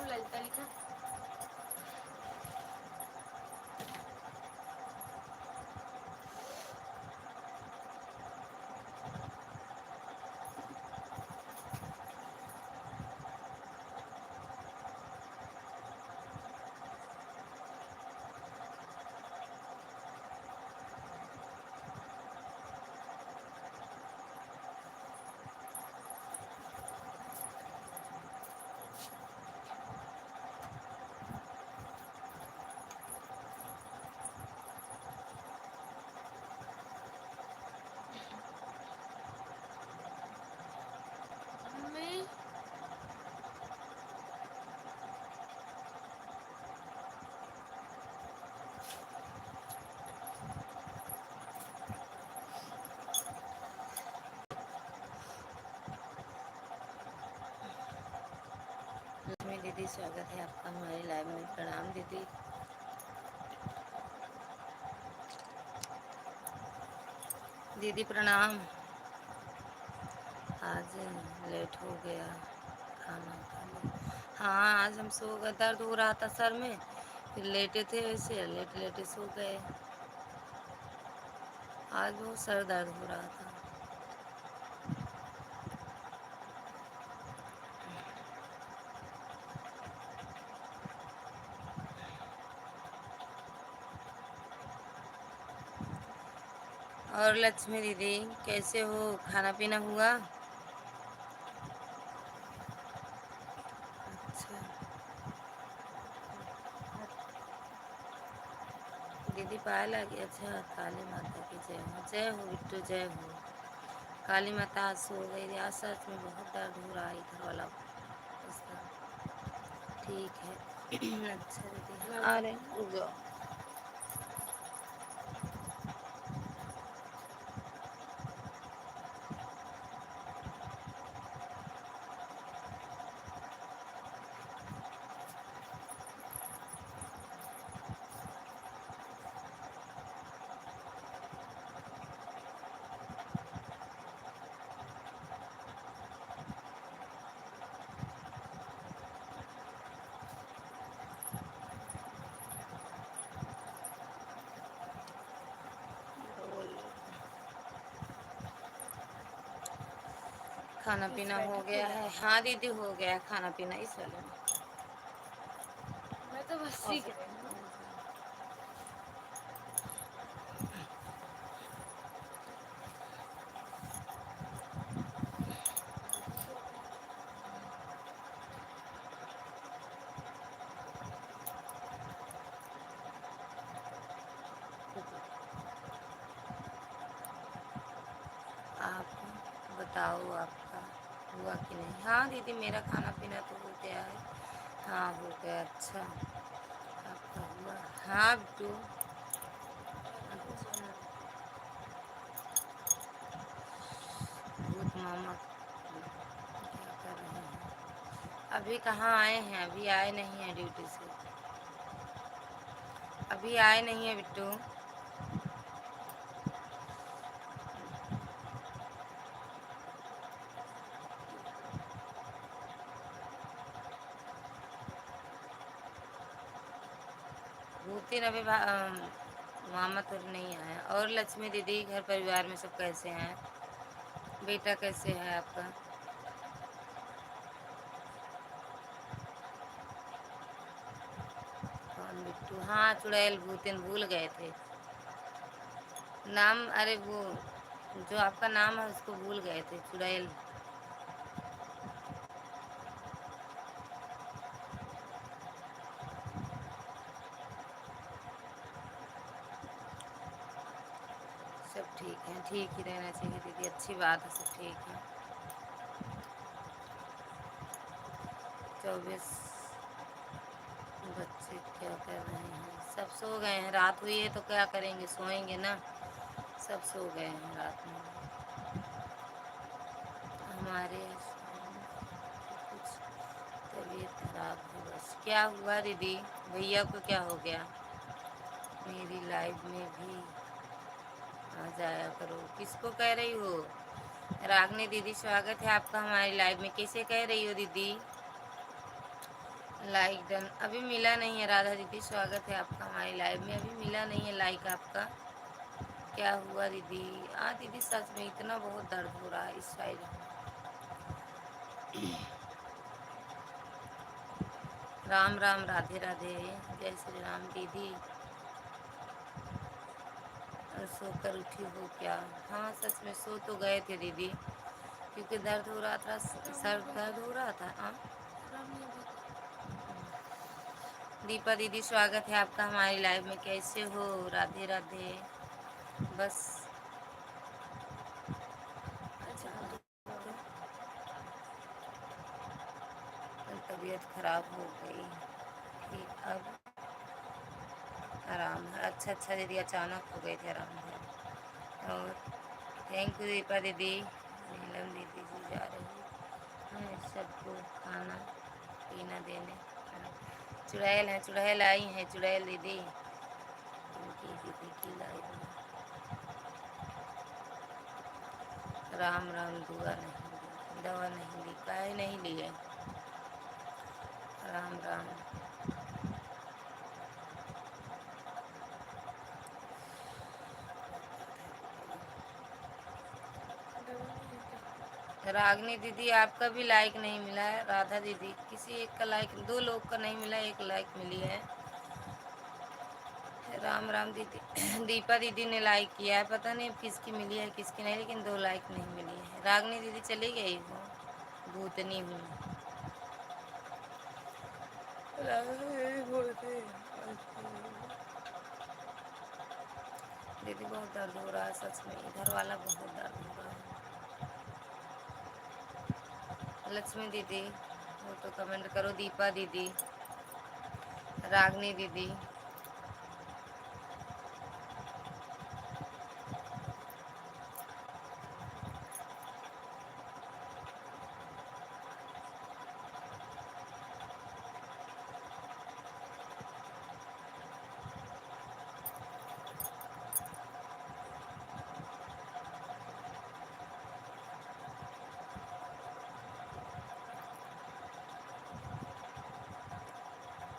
नाम ललिता लिखा। मम्मी लक्ष्मी दीदी, स्वागत है आपका हमारे लाइव में। प्रणाम दीदी। दीदी प्रणाम। आज लेट हो गया खाना खाने। हाँ, आज हम सो गए, दर्द हो रहा था सर में, फिर लेटे थे, वैसे लेटे लेटे सो गए। आज बहुत सर दर्द हो रहा था। और लक्ष्मी दीदी कैसे हो, खाना पीना हुआ? अच्छा दीदी, पायल आ गया। अच्छा, काली माता की जय हो। जय हो बिट्टू, जय हो। काली माता आज सो गई थी। आज सच में बहुत दर्द हो रहा है इधर वाला इसका। ठीक है। अच्छा दीदी, आ रहे हैं, रुक जाओ। खाना पीना हो गया है? हाँ दीदी, हो गया है खाना पीना इस वाले में। मैं तो बस सीख रही हूँ। आप बताओ, आपका हुआ कि नहीं? हाँ दीदी, मेरा खाना पीना तो हो गया है। हाँ हो गया। अच्छा, आपका हुआ? हाँ बिट्टू। अच्छा, भूत मामा क्या कर रहे हैं? अभी कहाँ आए हैं? अभी आए नहीं हैं ड्यूटी से। अभी आए नहीं है बिट्टू। भूतिन अभी मामा तो नहीं आया। और लक्ष्मी दीदी, घर परिवार में सब कैसे हैं? बेटा कैसे है आपका? कौन बिट्टू? हाँ, चुड़ैल भूतिन भूल गए थे नाम। अरे वो जो आपका नाम है उसको भूल गए थे, चुड़ैल। सब ठीक है, ठीक ही रहना चाहिए दीदी, अच्छी बात है, सब ठीक है। 24 बच्चे क्या कर रहे हैं? सब सो गए हैं, रात हुई है तो क्या करेंगे, सोएंगे ना। सब सो गए हैं रात में। हमारे कुछ तबीयत खराब है बस। क्या हुआ दीदी? भैया को क्या हो गया? मेरी लाइफ में भी आ जाया करो। किसको कह रही हो? रागनी दीदी, स्वागत है आपका हमारी लाइव में। कैसे कह रही हो दीदी? लाइक डन अभी मिला नहीं है। राधा दीदी स्वागत है आपका हमारी लाइव में। अभी मिला नहीं है लाइक आपका। क्या हुआ दीदी? हाँ दीदी सच में इतना बहुत दर्द हो रहा है इस साइड। राम राम, राधे राधे, जय श्री राम दीदी। सोकर उठी हो क्या? हाँ सच में सो तो गए थे दीदी, क्योंकि दर्द हो रहा था, सर दर्द हो रहा था। हाँ दीपा दीदी स्वागत है आपका हमारी लाइव में। कैसे हो? राधे राधे। बस अच्छा, तबीयत खराब हो गई थी, अब आराम है। अच्छा अच्छा दीदी, अचानक हो गए थे, आराम है। और थैंक यू दीपा दीदी। नीलम दीदी जी जा रही हैं सबको खाना पीना देने। चुड़ैल हैं, चुड़ैल आई हैं, चुड़ैल दीदी उनकी दीदी की लाई है। राम राम, दुआ नहीं दी, दवा नहीं ली, काहे नहीं लिए? राम राम। रागनी दीदी आपका भी लाइक नहीं मिला है। राधा दीदी किसी एक का लाइक, दो लोग का नहीं मिला, एक लाइक मिली है। राम राम दीदी। दीपा दीदी ने लाइक किया है, पता नहीं अब किसकी मिली है किसकी नहीं, लेकिन दो लाइक नहीं मिली है। रागनी दीदी चली गई हो, भूतनी हूँ। दीदी बहुत दर्द हो रहा है सच में, इधर वाला बहुत दर्द हो रहा है। लक्ष्मी दीदी वो तो कमेंट करो। दीपा दीदी, रागनी दीदी,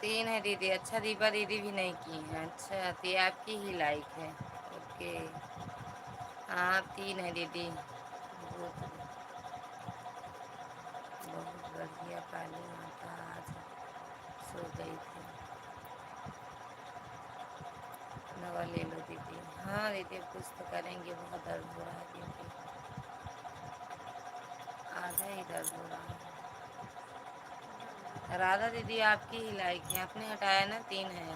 3 है दीदी। अच्छा दीपा दीदी भी नहीं की है। अच्छा तो ये आपकी ही लाइक है। ओके हाँ आप 3 है दीदी। बहुत बहुत बढ़िया। काली माता आज सो गई थी, दवा ले लो दीदी। हाँ दीदी कुछ तो करेंगे, बहुत दर्द हो रहा है दीदी, आधा ही दर्द हो रहा है। राधा दीदी आपकी ही लाइक है, आपने हटाया ना, 3 है।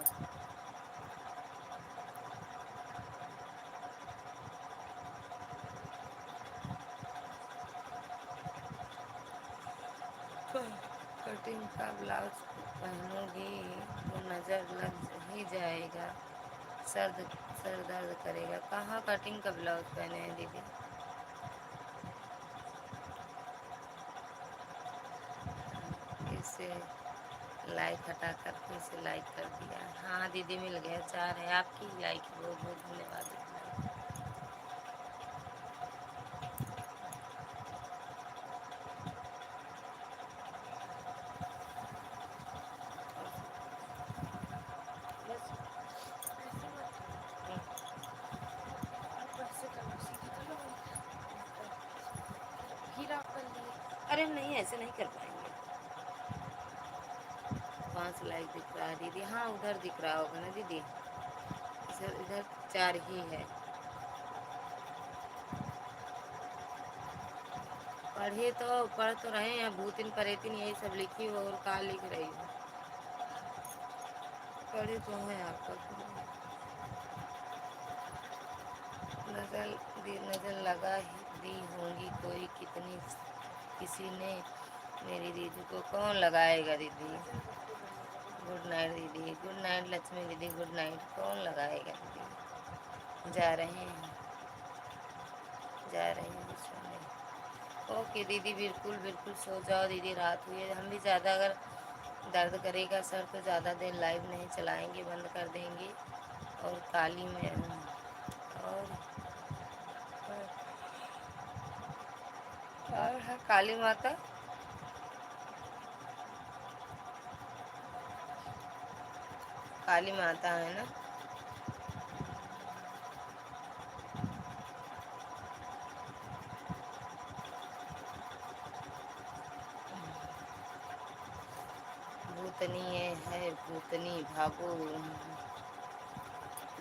कटिंग का ब्लाउज पहनूंगी तो नज़र लग ही जाएगा, सर्द सर दर्द करेगा। कहाँ कटिंग का ब्लाउज पहने हैं दीदी? इसे लाइक हटा कर फिर से लाइक कर दिया। हाँ दीदी मिल गया, 4 है आपकी लाइक। बहुत बहुत धन्यवाद दीदी। बस हीरा कर लिए। अरे नहीं ऐसे नहीं कर पाएंगे। 5 लाइक दिख रहा है दीदी। हाँ उधर दिख रहा होगा ना दीदी, इधर इधर 4 ही है। पढ़े तो पढ़ तो रहे हैं, भूतिन परेतिन यही सब लिखी हो, और का लिख रही हो? पढ़े तो हैं आपका। नजर नजर लगा ही दी होंगी कोई, कितनी किसी ने मेरी दीदी को। कौन लगाएगा दीदी? गुड नाइट दीदी, गुड नाइट लक्ष्मी दीदी, गुड नाइट। कौन लगाएगा दीदी? जा रहे हैं, जा रहे हैं सोने। ओके दीदी बिल्कुल बिल्कुल सो जाओ दीदी, रात हुई है। हम भी ज़्यादा अगर दर्द करेगा सर तो ज़्यादा देर लाइव नहीं चलाएंगे, बंद कर देंगे। और काली में और है काली माता। काली माता है ना। भूतनी है भूतनी भागो।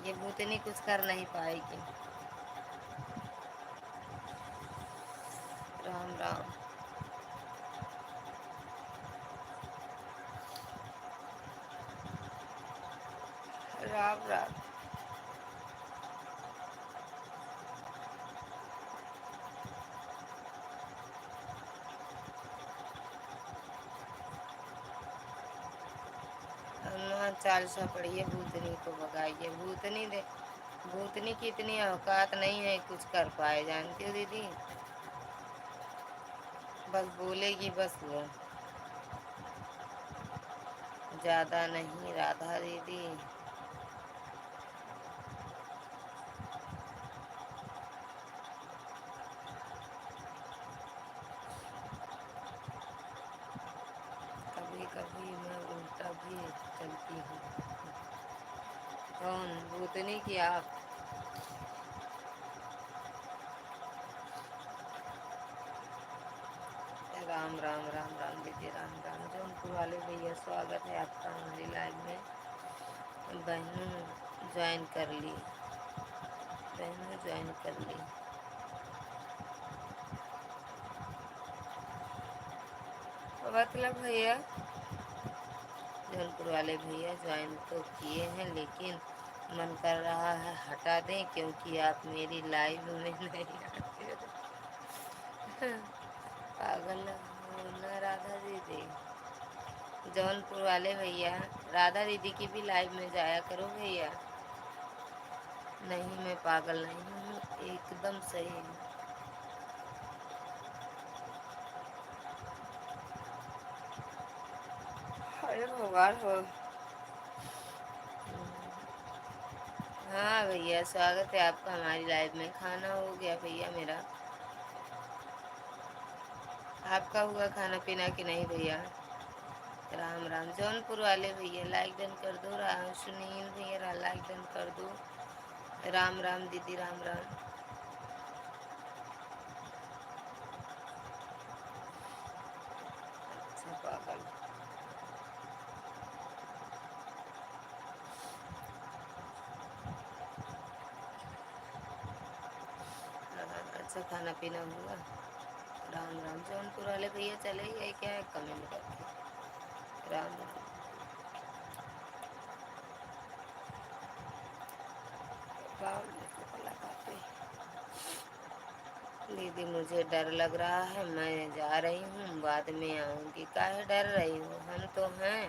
ये भूतनी कुछ कर नहीं पाएगी। राम राम। राम राम। हनुमान चालीसा पढ़िए, भूतनी को भगाइए। भूतनी की इतनी औकात नहीं है कुछ कर पाए, जानती हो दीदी। बस बोलेगी बस वो, ज्यादा नहीं राधा दीदी। कभी कभी मैं उल्टा भी चलती हूँ। कौन? भूतनी की आप? राम राम राम राम दीदी, राम राम। जौनपुर वाले भैया, स्वागत है आपका हमारी लाइव में। बहनों ज्वाइन कर ली, बहनों ज्वाइन कर ली। मतलब भैया, जौनपुर वाले भैया ज्वाइन तो किए हैं, लेकिन मन कर रहा है हटा दें, क्योंकि आप मेरी लाइव में नहीं आते हो। पागल हो ना राधा दीदी। जौनपुर वाले भैया, राधा दीदी की भी लाइव में जाया करो भैया। नहीं, मैं पागल नहीं हूँ, एकदम सही हूँ। अरे भगवान हो। हाँ भैया, स्वागत है आपका हमारी लाइव में। खाना हो गया भैया मेरा, आपका हुआ खाना पीना कि नहीं भैया? राम राम। जौनपुर वाले भैया लाइक डन कर दो। राम सुनील भैया लाइक डन कर दो। राम राम दीदी, राम राम। अच्छा पागल। अच्छा खाना पीना हुआ। राम राम। जौनपुर वाले भैया चले गए क्या है कमेंट करके? राम राम। दीदी मुझे डर लग रहा है, मैं जा रही हूँ, बाद में आऊँगी। काहे डर रही हो? हम तो हैं,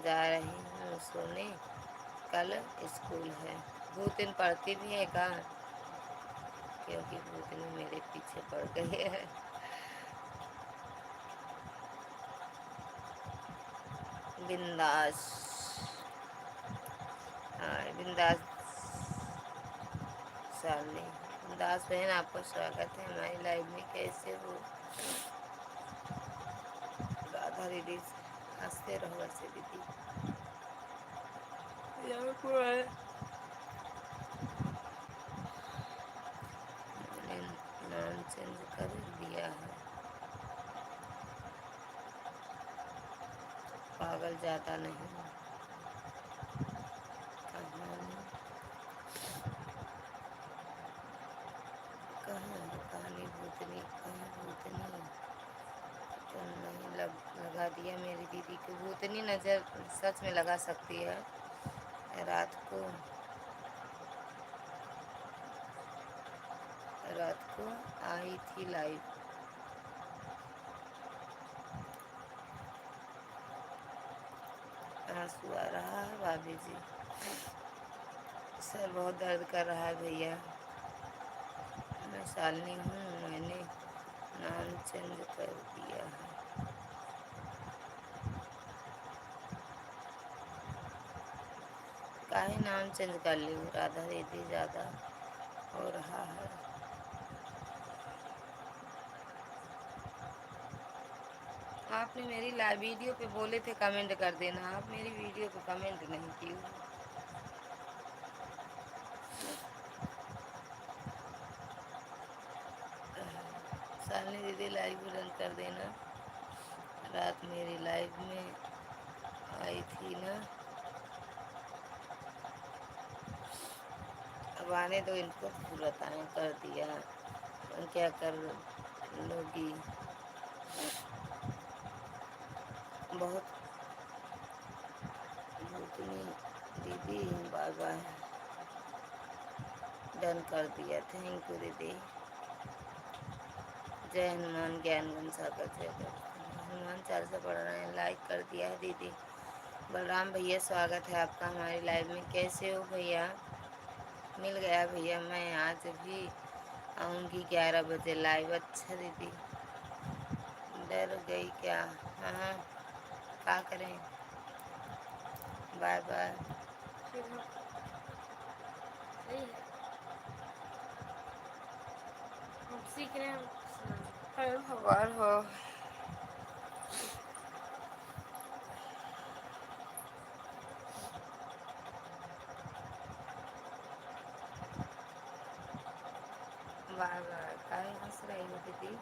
जा रही हूँ सोने, कल स्कूल है। भूतिन पढ़ती भी है का? क्योंकि भूतनी मेरे पीछे पड़ गई है। बिंदास। हाँ बिंदास। सालनी। बिंदास बहन, आपका स्वागत है हमारी लाइव में। कैसे हो राधा दीदी? हंसते रहो ऐसे दीदी। मैंने नाम चेंज कर दिया है। पागल ज़्यादा नहीं। कहानी भूतनी, कहाँ भूतनी? तो नहीं लगा दिया मेरी दीदी को। भूतनी नज़र सच में लगा सकती है। रात को आई थी लाइव। आंसू आ रहा है भाभी जी, सर बहुत दर्द कर रहा है भैया। मैं शालिनी हूँ, मैंने नाम चेंज कर दिया है। काहे नाम चेंज कर ली राधा दीदी? ज़्यादा हो रहा है। आपने मेरी लाइव वीडियो पे बोले थे कमेंट कर देना, आप मेरी वीडियो पे कमेंट नहीं की। शालिनी दीदी लाइव रन कर देना। रात मेरी लाइव में आई थी ना, अब आने दो इनको, तो पूरा टाइम कर दिया, क्या कर लोगी। बहुत भूतनी दीदी, बाय बाय, डन कर दिया, थैंक यू दीदी। जय हनुमान ज्ञान गुण सागर, जय हनुमान चालीसा पढ़ रहे हैं, लाइक कर दिया है दीदी। बलराम भैया स्वागत है आपका हमारी लाइव में, कैसे हो भैया? मिल गया भैया, मैं आज भी आऊँगी 11 बजे लाइव। अच्छा दीदी, डर गई क्या? हाँ, क्या करें, बाय बाय। फिर हम सही है, हम सीख रहे हैं, हम सुनाना। अरे भगवान हो। बाय बाय, काहे हंस रही हो दीदी?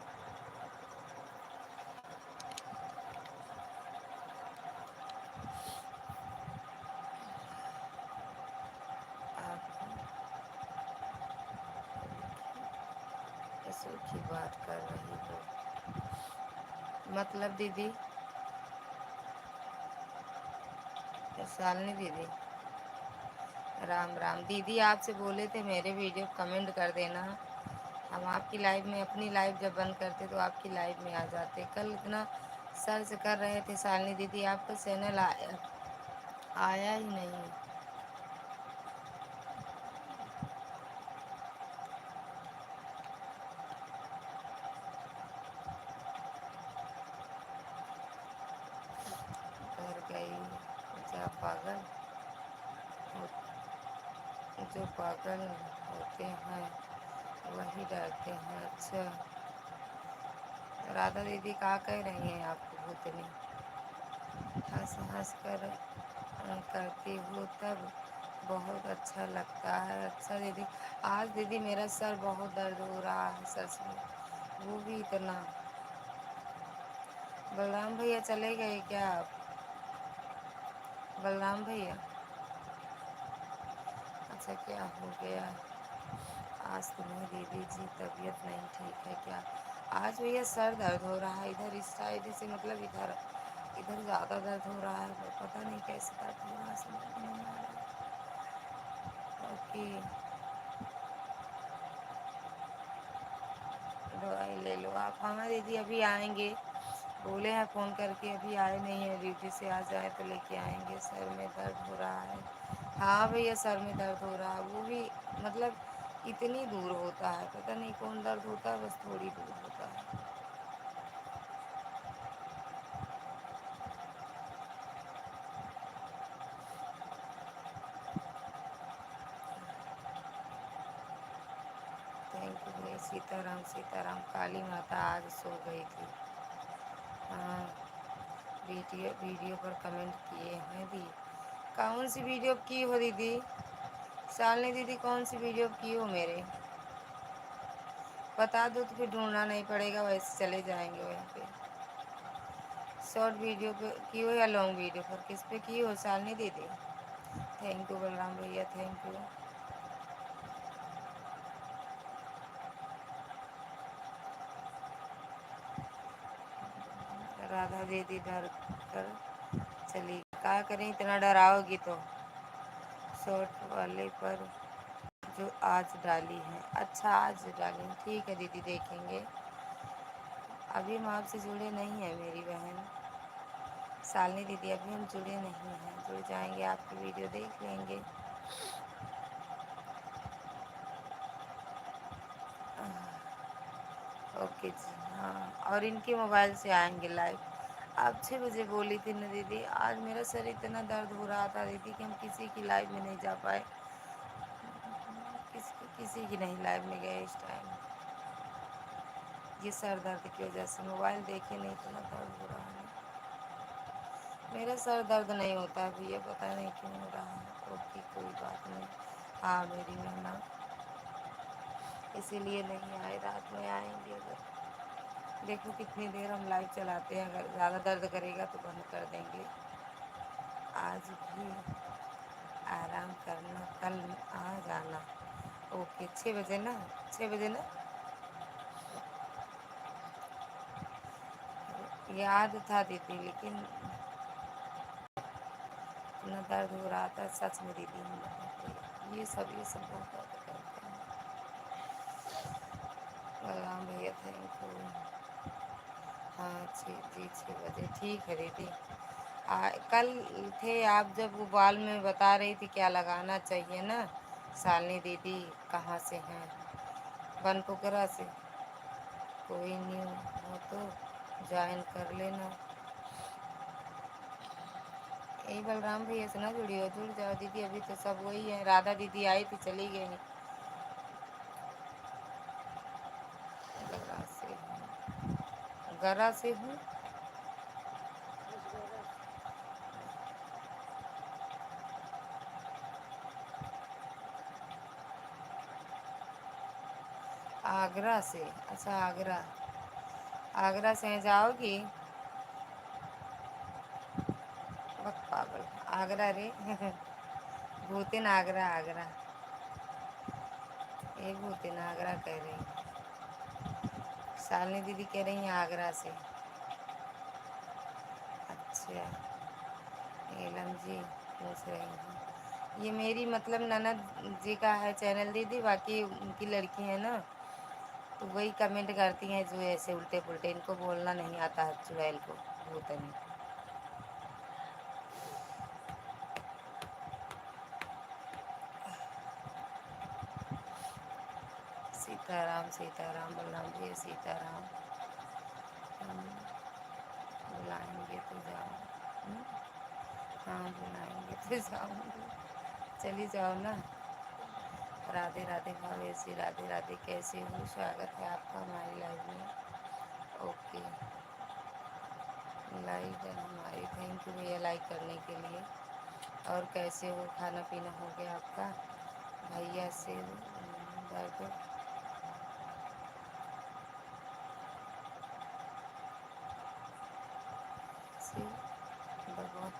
आप कैसे की बात कर रही हो, मतलब दीदी? शालिनी दीदी, राम राम दीदी, आपसे बोले थे मेरे वीडियो कमेंट कर देना, हम आपकी लाइव में, अपनी लाइव जब बंद करते तो आपकी लाइव में आ जाते। कल इतना सर्च कर रहे थे शालिनी दीदी, आपका चैनल आया ही नहीं। डर गई, जा पागल हो, जो पागल होते हैं वही डरते हैं। अच्छा, राधा दीदी क्या कह रही हैं आपको भूतनी? हंस हंस कर करती हूँ तब बहुत अच्छा लगता है। अच्छा दीदी, आज दीदी मेरा सर बहुत दर्द हो रहा है सच में, वो भी इतना। बलराम भैया चले गए क्या आप? बलराम भैया, अच्छा क्या हो गया आज तुम्हें दीदी जी, तबीयत नहीं ठीक है क्या? आज भैया सर दर्द हो रहा है, इधर इस साइड से, मतलब इधर इधर ज़्यादा दर्द हो रहा है, पता नहीं कैसे दर्द हो रहा है, समझ में नहीं आ रहा है। ओके, दवाई ले लो आप। हाँ दीदी, अभी आएंगे, बोले हैं फ़ोन करके, अभी आए नहीं है ड्यूटी से, आ जाए तो लेके आएंगे। सर में दर्द हो रहा है, हाँ भैया सर में दर्द हो रहा है, वो भी मतलब इतनी दूर होता है, पता नहीं कौन दर्द होता है, बस थोड़ी दूर होता है। थैंक यू भैया। सीताराम सीताराम, काली माता आज सो गई थी। हाँ, वीडियो वीडियो पर कमेंट किए हैं दी। कौन सी वीडियो की हो दीदी? शालिनी दीदी कौन सी वीडियो की हो मेरे? बता दो तो फिर ढूंढना नहीं पड़ेगा, वैसे चले जाएंगे वहीं पे। शॉर्ट वीडियो पे की हो या लॉन्ग वीडियो पर, किस पे की हो शालिनी दीदी? थैंक यू बलराम भैया, थैंक यू। राधा दीदी डर कर चली, क्या करें, इतना डराओगी तो। शॉर्ट वाले पर जो आज डाली है, अच्छा आज डाली, ठीक है दीदी देखेंगे। अभी हम आपसे जुड़े नहीं हैं मेरी बहन शालिनी दीदी, अभी हम जुड़े नहीं हैं, जुड़ जाएंगे आपकी वीडियो देख लेंगे। ओके जी, हाँ, और इनके मोबाइल से आएंगे लाइव। आप 6 बजे बोली थी ना दीदी, आज मेरा सर इतना दर्द हो रहा था दीदी कि हम किसी की लाइव में नहीं जा पाए, किसी की नहीं लाइव में गए इस टाइम, ये सर दर्द की वजह से। मोबाइल देखे नहीं, इतना दर्द हो रहा है। मेरा सर दर्द नहीं होता है भैया, पता नहीं क्यों हो रहा है। ओके कोई बात नहीं। हाँ मेरी नैना, इसीलिए नहीं आए, रात में आएंगे। अगर देखो कितनी देर हम लाइव चलाते हैं, अगर ज़्यादा दर्द करेगा तो बंद कर देंगे। आज भी आराम करना, कल आ जाना। ओके 6 बजे ना, 6 बजे ना, याद था दीदी, लेकिन इतना दर्द हो रहा था सच में दीदी। ये सब बहुत दर्द करता है। बलराम भैया थैंक यू। हाँ 6 बजे ठीक है दीदी। कल थे आप जब वो बाल में बता रही थी क्या लगाना चाहिए ना, शालिनी दीदी कहाँ से हैं? बनपोखरा से। कोई न्यू हो तो ज्वाइन कर लेना। यही बलराम भैया से ना जुड़ी हो, जुड़ जाओ दीदी, अभी तो सब वही है। राधा दीदी आई थी चली गई। गरा से हूँ, गरा से हूँ। आगरा से, अच्छा आगरा, आगरा से जाओगी? बहुत पागल, आगरा रे भूतिन आगरा, आगरा ये भूतिन आगरा कह रही। शालिनी दीदी कह रही हैं आगरा से। अच्छा नीलम जी पूछ रही हैं, ये मेरी मतलब ननद जी का है चैनल दीदी, बाकी उनकी लड़की है ना, तो वही कमेंट करती हैं जो ऐसे उल्टे पुल्टे, इनको बोलना नहीं आता है चुड़ैल को, भूतनी। सीताराम सीताराम, बलराम जी सीताराम। हम बुलाएंगे तो जाओ। हम्म? हाँ बुलाएंगे तो जाऊँगी, चली जाओ ना। राधे राधे भावेश जी, राधे राधे, कैसे हो? स्वागत है आपका हमारी लाइव में। ओके लाइव है हमारी, थैंक यू भैया लाइक करने के लिए। और कैसे हो? खाना पीना हो गया आपका? भैया से दर्द से भगवान,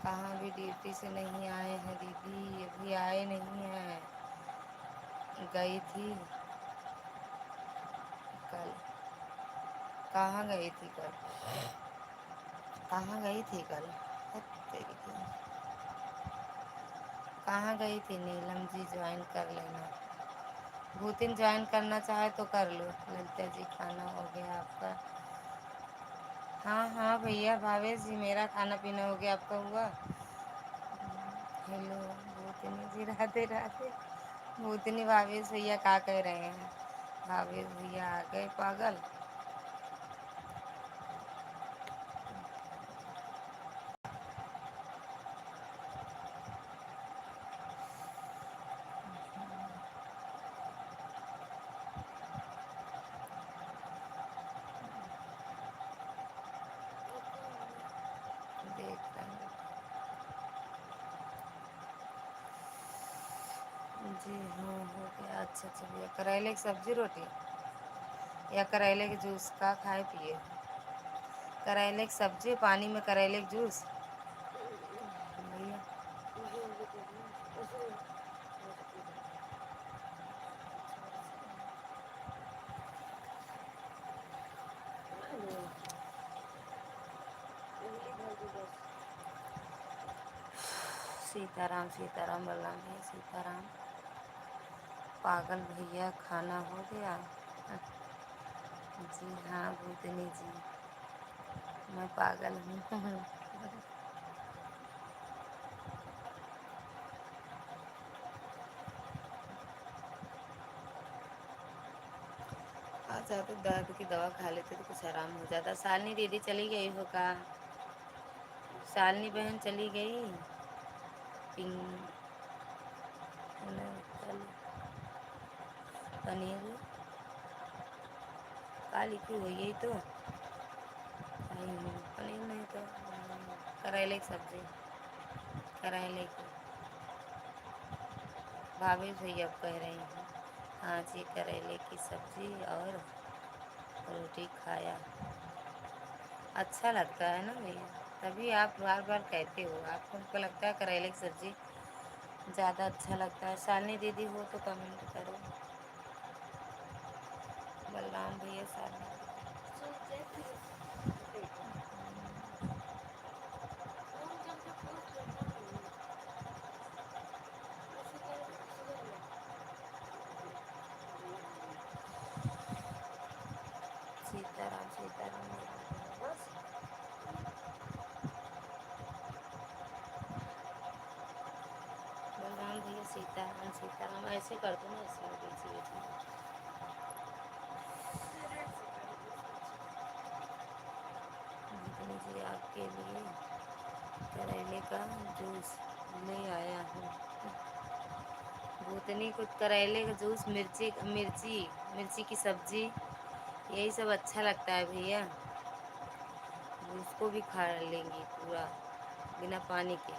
कहाँ भी ड्यूटी से नहीं आए हैं दीदी, अभी आए नहीं हैं। गई थी कल। कहाँ गई थी कल? कहाँ गई थी कल? हट तेरी की। कहाँ गई थी? नीलम जी ज्वाइन कर लेना। भूतिन ज्वाइन करना चाहे तो कर लो। ललिता जी खाना हो गया आपका? हाँ हाँ भैया भावेश जी, मेरा खाना पीना हो गया, आपका हुआ? हेलो भूतनी जी, राधे राधे। भूतनी भावेश भैया क्या कह रहे हैं? भावेश भैया आ गए पागल। देख रहे हैं जी, हाँ हो गया। अच्छा अच्छा भैया, करेले की सब्जी रोटी या करेले के जूस का खाए पिए? करेले की सब्जी, पानी में करेले के जूस भैया। सीताराम सीताराम, बलराम भैया सीताराम। पागल भैया खाना हो गया? जी हाँ भूतनी जी, मैं पागल हूँ आ जाते, दर्द की दवा खा लेते तो कुछ आराम हो जाता। शालिनी दीदी चली गई होगा, शालिनी बहन चली गई। पिंक कल पनीर काली क्यों हुई, यही तो पनीर नहीं तो करेले की सब्जी, करेले की। भाभी भैया कह रही हैं हाँ जी, करेले की सब्जी और रोटी खाया। अच्छा लगता है ना भैया, तभी आप बार बार कहते हो। आपको हमको लगता है करेले की सब्जी ज़्यादा अच्छा लगता है। शालिनी दीदी हो तो कमेंट करो। बलराम भैया, शालिनी सीताराम सीताराम बस। बलराम भैया सीताराम सीताराम ऐसे कर दो ना, इसमें बीच बीच में। जितनी जी आपके लिए करेले का जूस ले आया हूँ। भूतनी को करेले का जूस, मिर्ची मिर्ची मिर्ची की सब्जी, यही सब अच्छा लगता है भैया। उसको भी खा लेंगी पूरा बिना पानी के।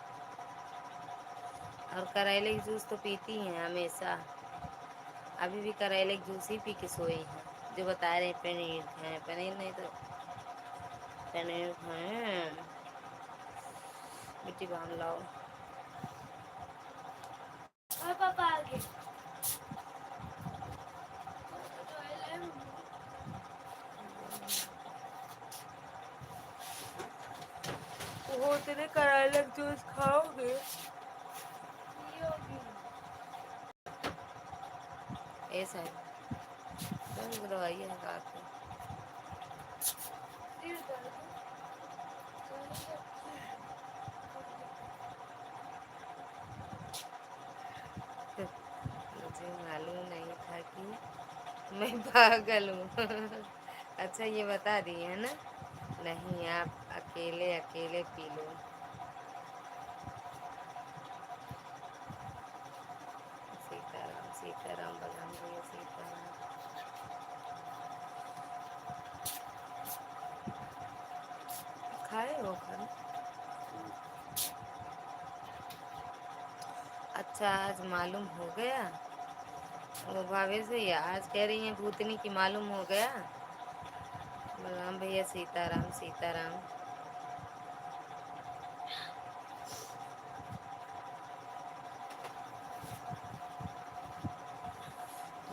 और करेले की जूस तो पीती हैं हमेशा। अभी भी करेले की जूस ही पी के सोई हैं। जो बता रहे पनीर खाएं, पनीर नहीं तो पनीर खाएं। मिट्टी बांध लाओ। पापा आगे वो तेरे करेले का जूस खाओगे? ऐसा है तो दवाइयाँ खा के मुझे मालूम नहीं था कि मैं पागल हूँ। अच्छा ये बता दिए है ना? नहीं, आप अकेले अकेले पी लो। सीताराम सीताराम बलराम भैया सीताराम। खाए हो खाना? अच्छा आज मालूम हो गया। वो भावेश भैया आज कह रही हैं भूतनी की मालूम हो गया। बलराम भैया सीताराम सीताराम।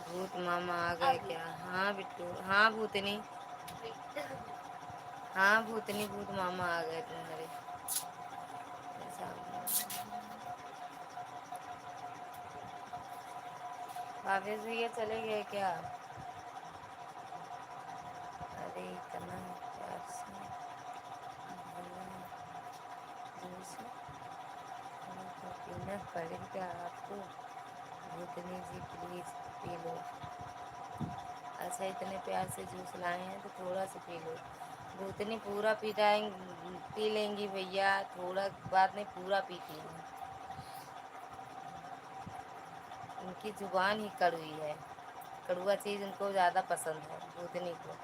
भूत मामा आ गए क्या? हाँ बिट्टू, हाँ भूतनी, हाँ भूतनी, भूत मामा आ गए तुम्हारे सामने। भावेश भैया चले गए क्या? अरे इतना प्यार से भैया जूस तो पीना पड़ेगा आपको। भूतनी जी प्लीज पी लो। अच्छा इतने प्यार से जूस लाए हैं तो थोड़ा सा पी लो। भूतनी पूरा पी लेंगी भैया, थोड़ा बात नहीं, पूरा पीती हैं। उनकी जुबान ही कड़वी है, कड़वा चीज़ उनको ज़्यादा पसंद है भूतनी को।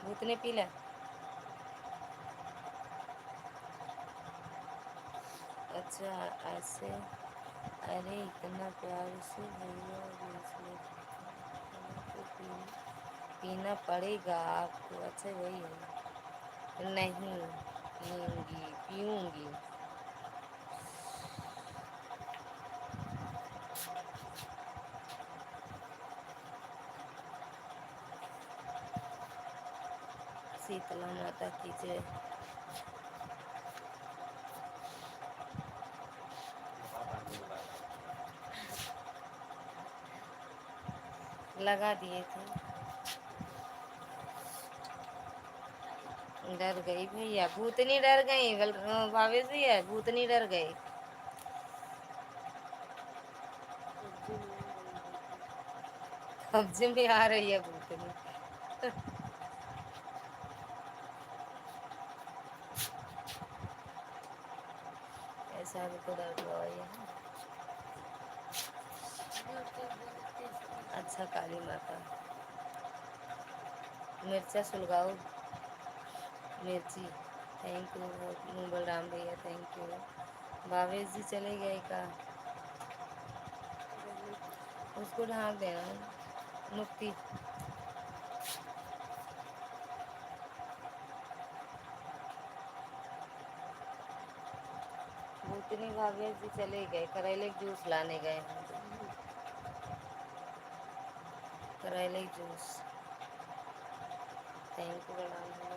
भूतनी पी ले। अच्छा ऐसे, अरे इतना प्यार से भैया जूस तो पीना पड़ेगा आपको। अच्छा वही है, नहीं पीऊँगी पीऊँगी। शीतला माता की जय। लगा दिए थे, डर गई भैया, भूतनी डर गई। भावेश भैया भूतनी डर गई। कब्जे में आ रही है भूतनी। सर को दर्द हुआ है। अच्छा काली माता मिर्चा सुलगाओ मिर्ची। थैंक यू बलराम भैया, थैंक यू। भावेश जी चले गए का? उसको ढाँक देना मुक्ति। भूतनी भावेश जी चले गए, करेले का जूस लाने गए हैं। करेले का जूस। थैंक यू बलराम भैया।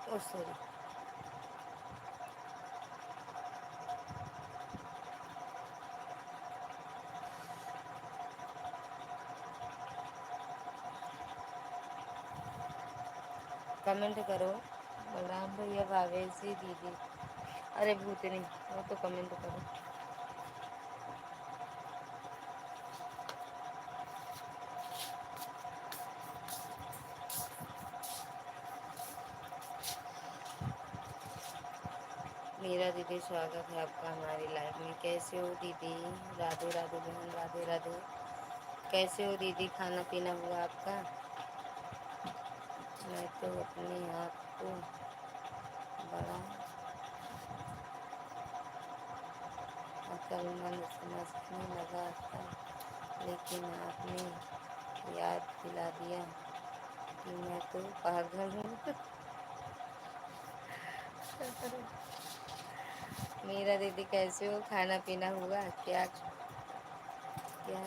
ओ सॉरी। कमेंट करो बलराम भैया, भावेश जी, दीदी। अरे भूतनी वो तो कमेंट करो। मीरा दीदी स्वागत है आपका हमारी लाइफ में। कैसे हो दीदी? राधे राधे बहन, राधे राधे। कैसे हो दीदी? खाना पीना हुआ आपका? मैं तो अपने आप को बड़ा अक्लमंद समझने लगा था, लेकिन आपने याद दिला दिया कि मैं तो पागल हूँ। मीरा दीदी कैसे हो? खाना पीना हुआ क्या? क्या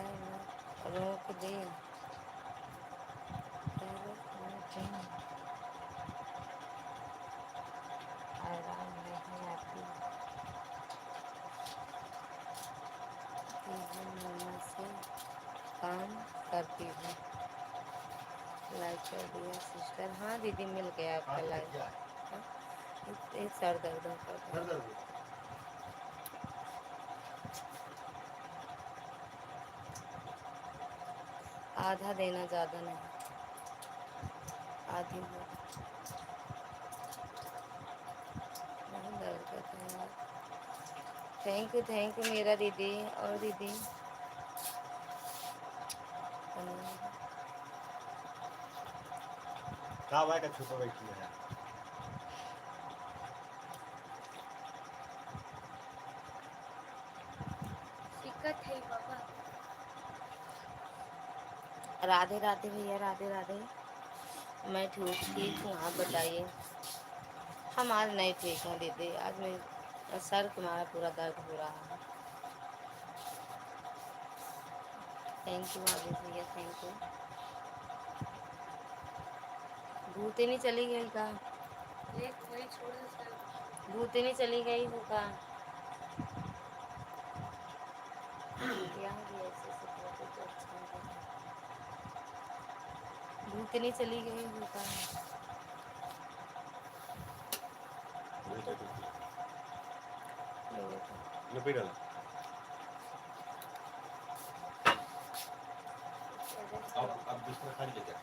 रोक दे? क्या रोक दे? आराम नहीं आती मम्मा से काम करती हूँ। लाइक कर दिया सिस्टर। हाँ दीदी मिल गया आपका लाइक। एक सर दर्द होता है। आधा देना, ज़्यादा नहीं, आधी हो। बहुत दर्द करता है यार। थैंक यू मेरा दीदी। और दीदी का भाई का छुपा बैठी है। दिक्कत है बाबा। राधे राधे भैया, राधे राधे। मैं ठीक हूँ, आप बताइए। हम आज नहीं ठीक हैं दीदी, आज मैं सर तुम्हारा पूरा दर्द हो रहा है। थैंक यू आगे भैया, थैंक यू। भूतनी चली गई का? एक वही छोड़ा सा। भूतनी चली गई हो का? यहाँ भी ऐसे से फोटो तो अच्छा लगा। भूतनी चली गई हो का? लपेट डाला। अब बिस्तर खाली जगह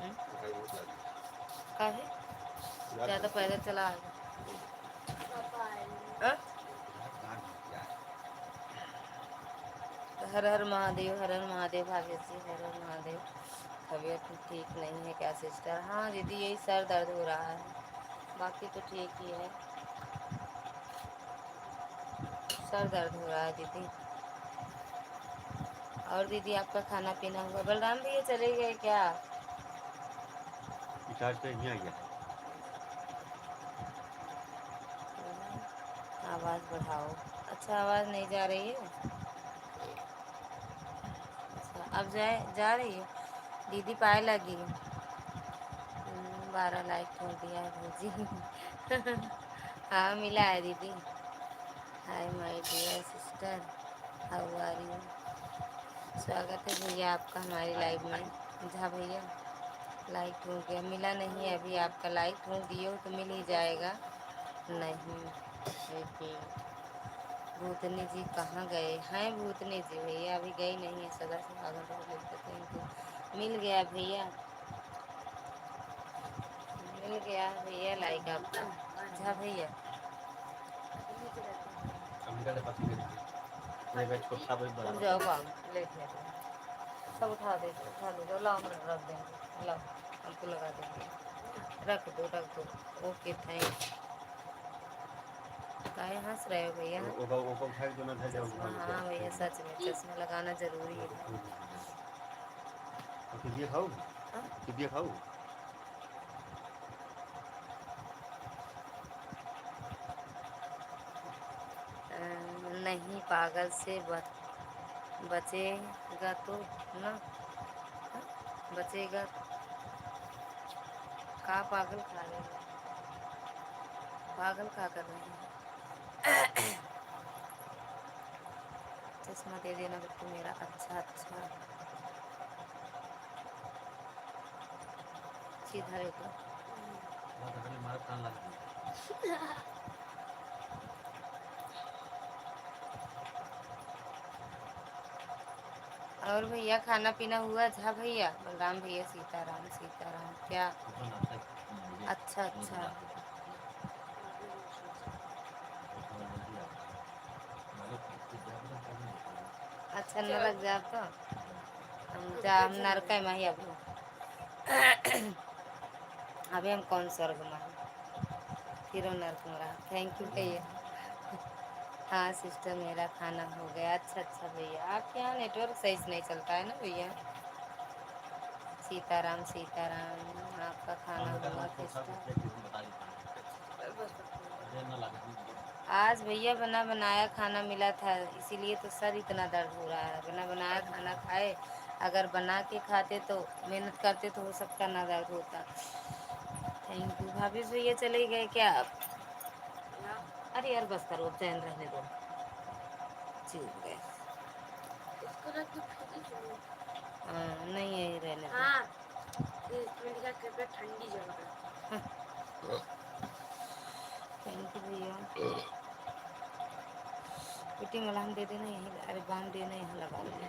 खाली बहुत लगी। का है ज़्यादा पैदल चला आएगा। पापा आएंगे। हाँ? हर हर महादेव, हर हर महादेव। भाग्य जी हर हर महादेव। तबीयत ठीक नहीं है क्या सिस्टर? हाँ दीदी यही सर दर्द हो रहा है, बाकी तो ठीक ही है। सर दर्द हो रहा है दीदी। और दीदी आपका खाना पीना हुआ? बलराम भैया चले गए क्या? रिचार्ज पे नहीं आ गया। आवाज़ बढ़ाओ। अच्छा आवाज़ नहीं जा रही है? अच्छा अब जा रही है। दीदी पाए लगी। 12 लाइक छोड़ दिया है भौजी। हाँ मिला है दीदी। Hi my dear sister, how are you. स्वागत है भैया आपका हमारी लाइव में। जहाँ भैया लाइक हो गया, मिला नहीं है अभी आपका लाइक हो दिए हो तो मिल ही जाएगा। नहीं भूतनी जी कहाँ गए हैं? भूतनी जी भैया अभी गई नहीं है, सदा से पागल हो गई तो थैंक यू। मिल गया भैया, मिल गया भैया लाइक आपका। जा भैया अमेरिका के पति के मैं बैच छोटा भाई बड़ा उठ जाओ, काम लेट है सब उठा दे, उठा दो, लाओ हम रख देंगे, लाओ हमको लगा देंगे, रख दो रख दो। Okay thank. काहे हंस रहे हो भैया? वो उठाए जो ना था जाओ चश्मा, हाँ भैया सच में चश्मा लगाना जरूरी है। किदिया खाऊ हाँ? किदिया खाऊ नहीं पागल से बचेगा तो ना। हाँ? बचेगा का पागल खा रहे हैं? पागल का कर रहे हैं? चश्मा दे देना बिट्टू मेरा। अच्छा अच्छा सीधा देखो। मार कान लगा और भैया खाना पीना हुआ? झा भैया, बलराम भैया, सीताराम सीताराम। क्या? अच्छा अच्छा अच्छा न लग जा तो हम जा, हम नरक में ही अभी अभी हम कौन स्वर्ग में हैं? फिर वो नरक में रहा। थैंक यू भैया। हाँ सिस्टर मेरा खाना हो गया। अच्छा अच्छा भैया, आपके यहाँ नेटवर्क सही से नहीं चलता है ना भैया। सीताराम सीताराम। आपका खाना हुआ सिस्टर? आज भैया बना बनाया खाना मिला था, इसीलिए तो सर इतना दर्द हो रहा है। बना बनाया खाना खाए, अगर बना के खाते तो मेहनत करते तो हो सकता ना दर्द होता। Thank you. भाभी भैया चले गए क्या आप? अरे यार बस करो, चैन रहने दो। चूक गए। इसको रख दो फ्रिज में। हाँ नहीं यही रहने दो। हाँ इसमें लिखा कृपया ठंडी जगह पे। थैंक यू भैया। बेटी मलहम दे देना यहीं, अरे बाम देना यहाँ लगा लेना।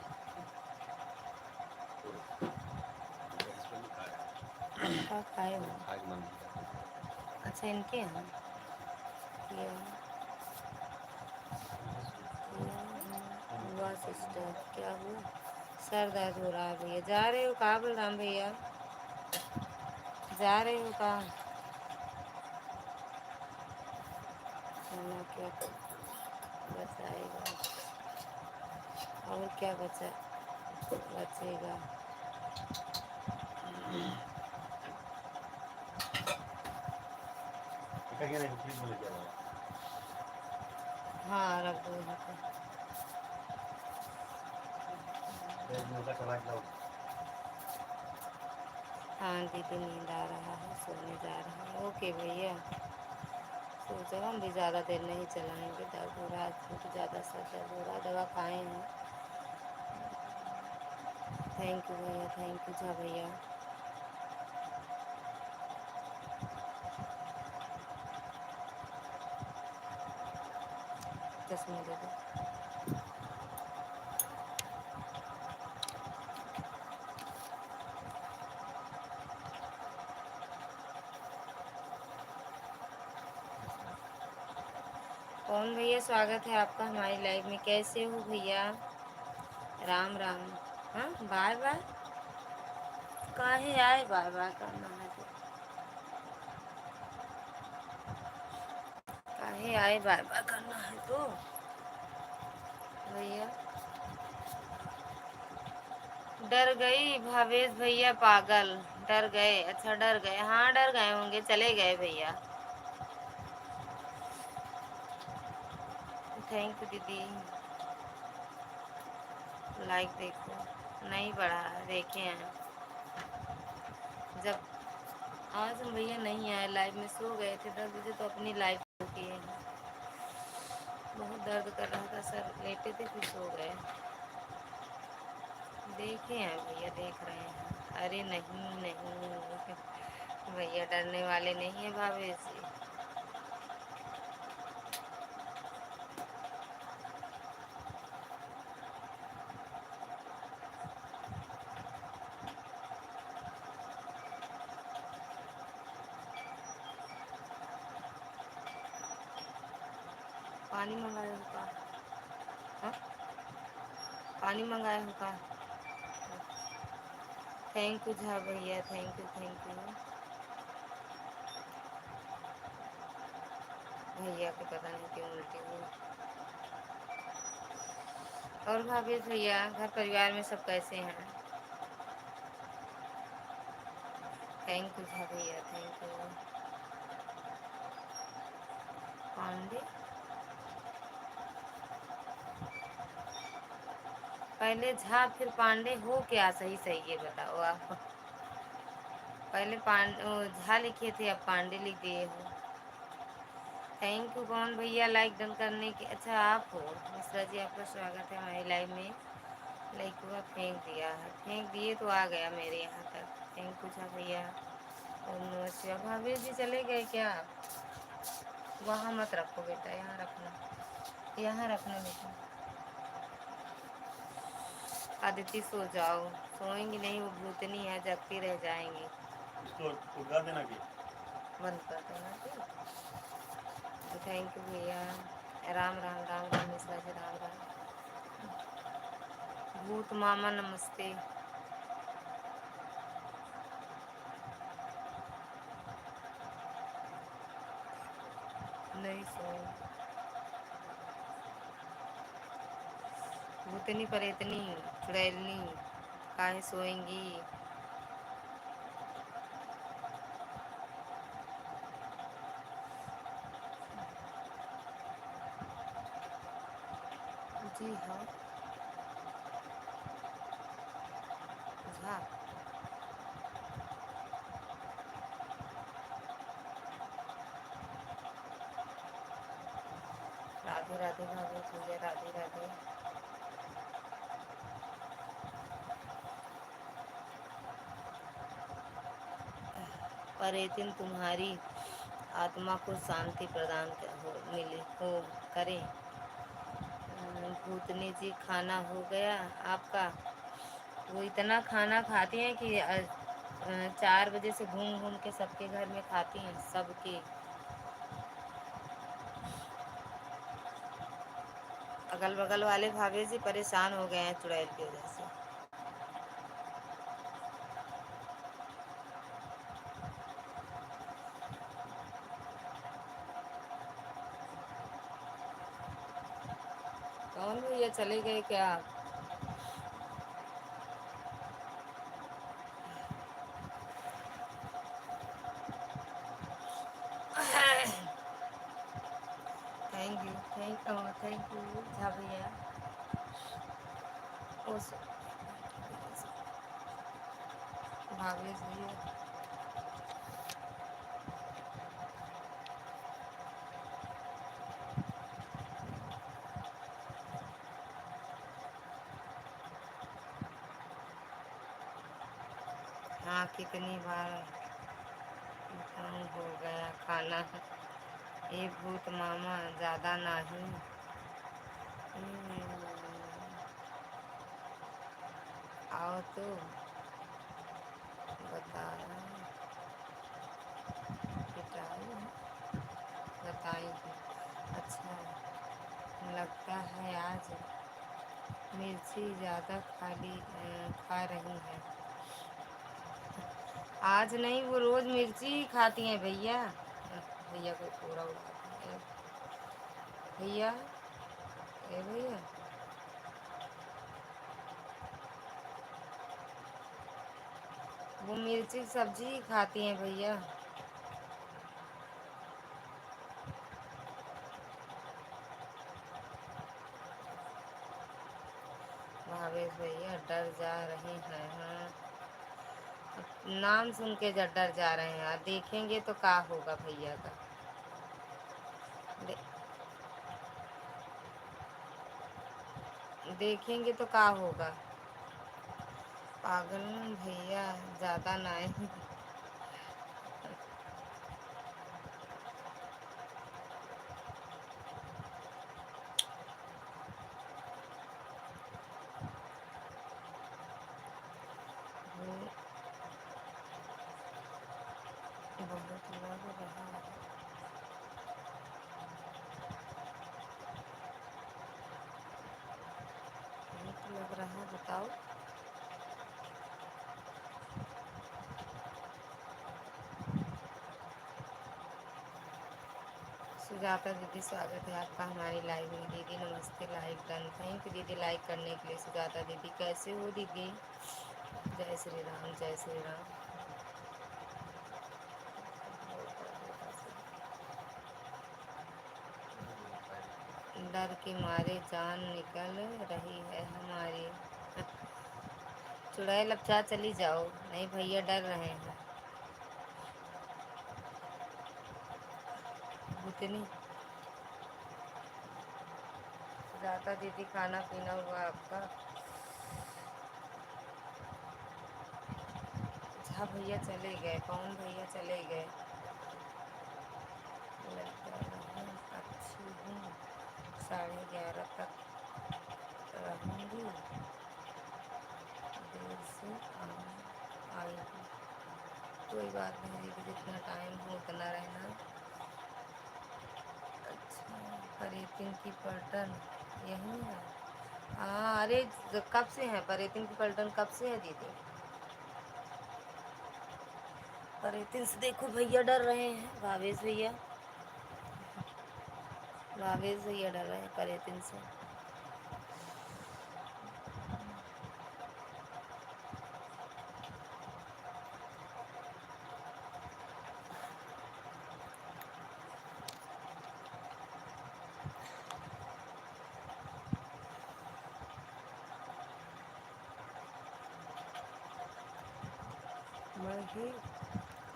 पक्का खाए हो? अच्छा इनके यहाँ किया हुआ सिस्टर, क्या हुआ? सर दर्द हो रहा है भैया। जा रहे हो कहाँ बलराम भैया? जा रहे हो कहाँ? खाना क्या बचाएगा और क्या बचेगा? हाँ रख दो यहाँ पे। हाँ दीदी नींद आ रहा है, सोने जा रहा है। ओके भैया सो जाओ, हम भी ज़्यादा देर नहीं चलाएंगे। दर्द हो रहा है तो ज़्यादा सर दर्द हो रहा है, दवा खाए हैं। थैंक यू भैया, थैंक यू झा भैया। चश्मा दे दो। कौन भैया? स्वागत है आपका हमारी लाइव में। कैसे हो भैया? राम राम। हाँ बाय बाय काहे आए? बाय बाय करना है तो काहे आए? बाय बाय करना है तो भैया। डर गई भावेश भैया, पागल डर गए। अच्छा डर गए, हाँ डर गए होंगे, चले गए भैया। थैंक यू दीदी। लाइक देखो नहीं बढ़ा है, देखे हैं जब आज हम भैया नहीं आए लाइव में, सो गए थे 10 बजे तो अपनी लाइव किए। दर्द कर रहा था सर, लेटे थे फिर सो गए। देखे हैं भैया, देख रहे हैं। अरे नहीं नहीं भैया डरने वाले नहीं है भाभी जी। पानी मंगाए हो का? हाँ? पानी मंगाए हो का? थैंक यू झा भैया, थैंक यू थैंक यू। भैया को पता नहीं क्यों उल्टी हुई। और भाभी भैया घर परिवार में सब कैसे हैं? थैंक यू झा भैया, थैंक यू। पांडे पहले झा फिर पांडे हो क्या? सही सही ये बताओ आप। पहले झा लिखे थे, अब पांडे लिख दिए हो। थैंक यू कौन भैया लाइक डन करने की? अच्छा आप हो मिश्रा जी, आपका स्वागत है हमारी लाइव में। लाइक हुआ फेंक दिया है, फेंक दिए तो आ गया मेरे यहाँ तक। थैंक यू झा भैया। ओम नमः शिवाय। भाभी जी चले गए क्या आप? वहाँ मत रखो बेटा, यहाँ रखना, यहाँ रखना बेटा। आदिति सो जाओ। सोएंगी नहीं, वो भूतनी है, जगती रह जाएंगी। इसको उठा देना कि बंद कर देना ठीक। थैंक यू भैया। राम राम राम राम मिश्रा जी, राम राम। भूत मामा नमस्ते। नहीं सोए भूतनी परेतनी चुड़ैलनी, काहे सोएंगी? जी हाँ झा। राधे राधे भाभी भैया, राधे राधे। परेतिन तुम्हारी आत्मा को शांति प्रदान हो मिले हो करे। भूतनी जी खाना हो गया आपका? वो इतना खाना खाती हैं कि 4 बजे से घूम घूम के सबके घर में खाती हैं, सबके। अगल बगल वाले भाभी जी परेशान हो गए हैं चुड़ैल की वजह से। कौन भैया चले गए क्या? थैंक यू झा भैया। भाभी भैया हाँ, कितनी बार हो गया खाना। ये भूत मामा ज़्यादा नहीं। आओ तो बताया, बताएंगे। अच्छा लगता है आज मिर्ची ज़्यादा खा रही है। आज नहीं, वो रोज़ मिर्ची ही खाती हैं भैया। भैया को पूरा उड़ा दिया। भैया ए भैया, वो मिर्ची की सब्जी ही खाती हैं भैया। भावेश भैया डर जा रहे हैं। हाँ, नाम सुन के डर जा रहे हैं, देखेंगे तो क्या होगा भैया का। देखेंगे तो क्या होगा। पागल भैया ज़्यादा ना है। वो बहुत लग रहा है। बहुत लग रहा है, बताओ। सुजाता दीदी स्वागत है आपका हमारी लाइव में। दीदी नमस्ते, लाइव डन। थैंक यू दीदी लाइक करने के लिए। सुजाता दीदी कैसे हो दीदी? जय श्री राम, जय श्री राम। डर के मारे जान निकल रही है हमारी। चुड़ैल अब चाह चली जाओ, नहीं भैया डर रहे हैं। भूतनी सुजाता दीदी खाना पीना हुआ आपका? झा भैया चले गए, कौन भैया चले गए? लगता है अच्छी हूँ, 11:30 तक रहूँगी, देर से आई हूँ। कोई बात नहीं दीदी, जितना टाइम हो उतना रहना। अच्छा, परेतिन की पलटन यही है? हाँ, अरे कब से है परेतिन की पलटन, कब से है दीदी? परेतिन से देखो भैया डर रहे हैं, भावेश भैया। भावेश भैया डर रहे हैं परेतिन से। मैं ही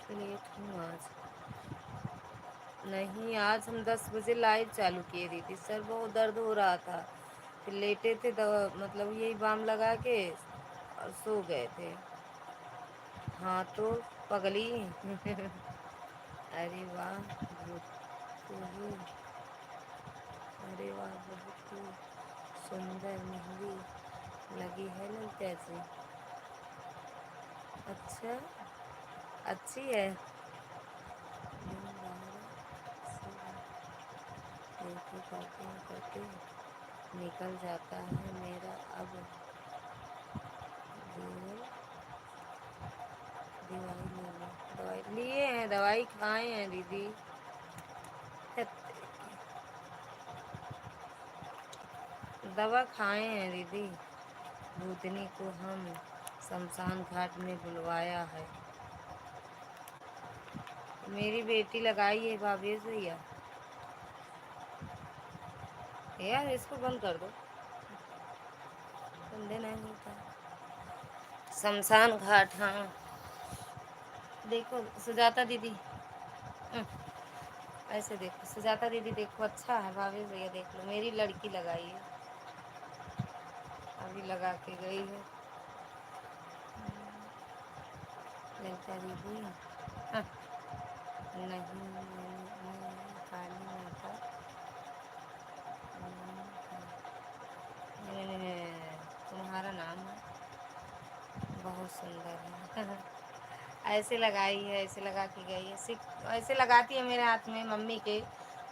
लेट हूँ आज। नहीं, आज हम 10 बजे लाइव चालू किए दीदी। सर बहुत दर्द हो रहा था, फिर लेटे थे, दवा मतलब यही बाम लगा के और सो गए थे। हाँ तो पगली। अरे वाह, बहुत ही, अरे वाह बहुत ही सुंदर मेहंदी लगी है ललिता जी। अच्छा, अच्छी है। दिन बाहर से देखो करते करते निकल जाता है मेरा अब। दिवाई दवाई ले लो। दवाई लिए हैं, दवाई खाए हैं दीदी। दवा खाए हैं दीदी। भूतनी को हम शमशान घाट में बुलवाया है। मेरी बेटी लगाई है भावेश भैया। यार इसको बंद कर दो, बंदे नहीं होता। शमशान घाट, हाँ देखो सुजाता दीदी, ऐसे देखो सुजाता दीदी, देखो अच्छा है। भावेश भैया देख लो, मेरी लड़की लगाई है, अभी लगा के गई है ललिता दीदी। हाँ, नहीं मैं काली माता, तुम्हारा नाम है, बहुत सुंदर है। ऐसे लगाई है, ऐसे लगा के गई है। सीख ऐसे लगाती है मेरे हाथ में, मम्मी के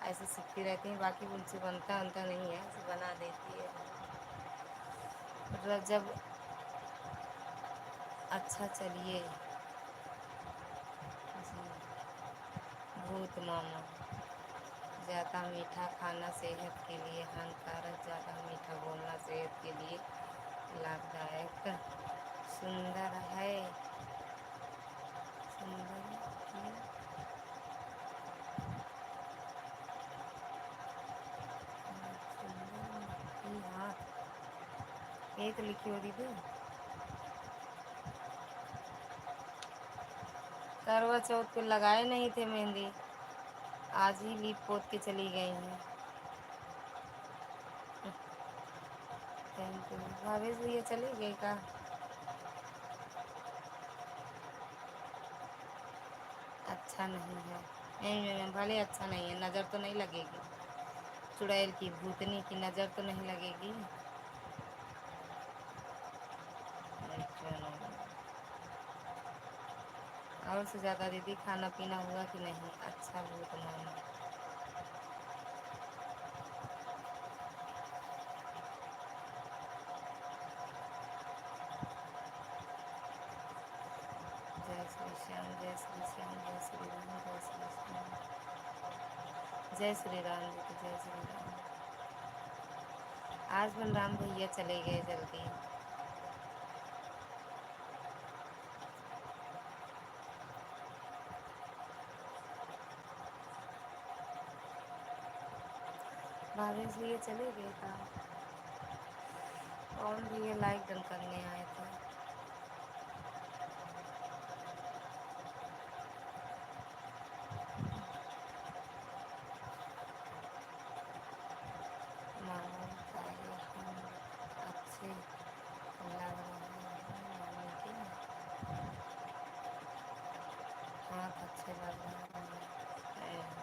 ऐसे सीखती रहती है। बाकी उनसे बनता नहीं है, ऐसे बना देती है। जब अच्छा चलिए जी। भूत मामा, ज़्यादा मीठा खाना सेहत के लिए हानिकारक, ज़्यादा मीठा बोलना सेहत के लिए लाभदायक। सुंदर है, सुंदर की सुंदर की हाथ, यही तो लिखी हो दीदी। करवा चौथ पे लगाए नहीं थे मेहंदी, आज ही लीप पोत के चली गई हैं। Thank you. भावेश भैया चले गए का? अच्छा नहीं है। नहीं मैम, भले अच्छा नहीं है, नज़र तो नहीं लगेगी। चुड़ैल की भूतनी की नज़र तो नहीं लगेगी। अच्छा नहीं। और से ज़्यादा दीदी खाना पीना हुआ कि नहीं? अच्छा भूत मामा। जय श्री श्याम, जय श्री श्याम, जय श्री राम, जय श्री श्याम, जय श्री राम दीदी, जय श्री राम। आज बलराम भैया चले गए जल्दी। भावेश भैया चले गए था। कौन भैया लाइक डन करने आए थे? मामा बताइए हम अच्छे लग रहे हैं मम्मी के। हाथ अच्छे लग रहे हैं।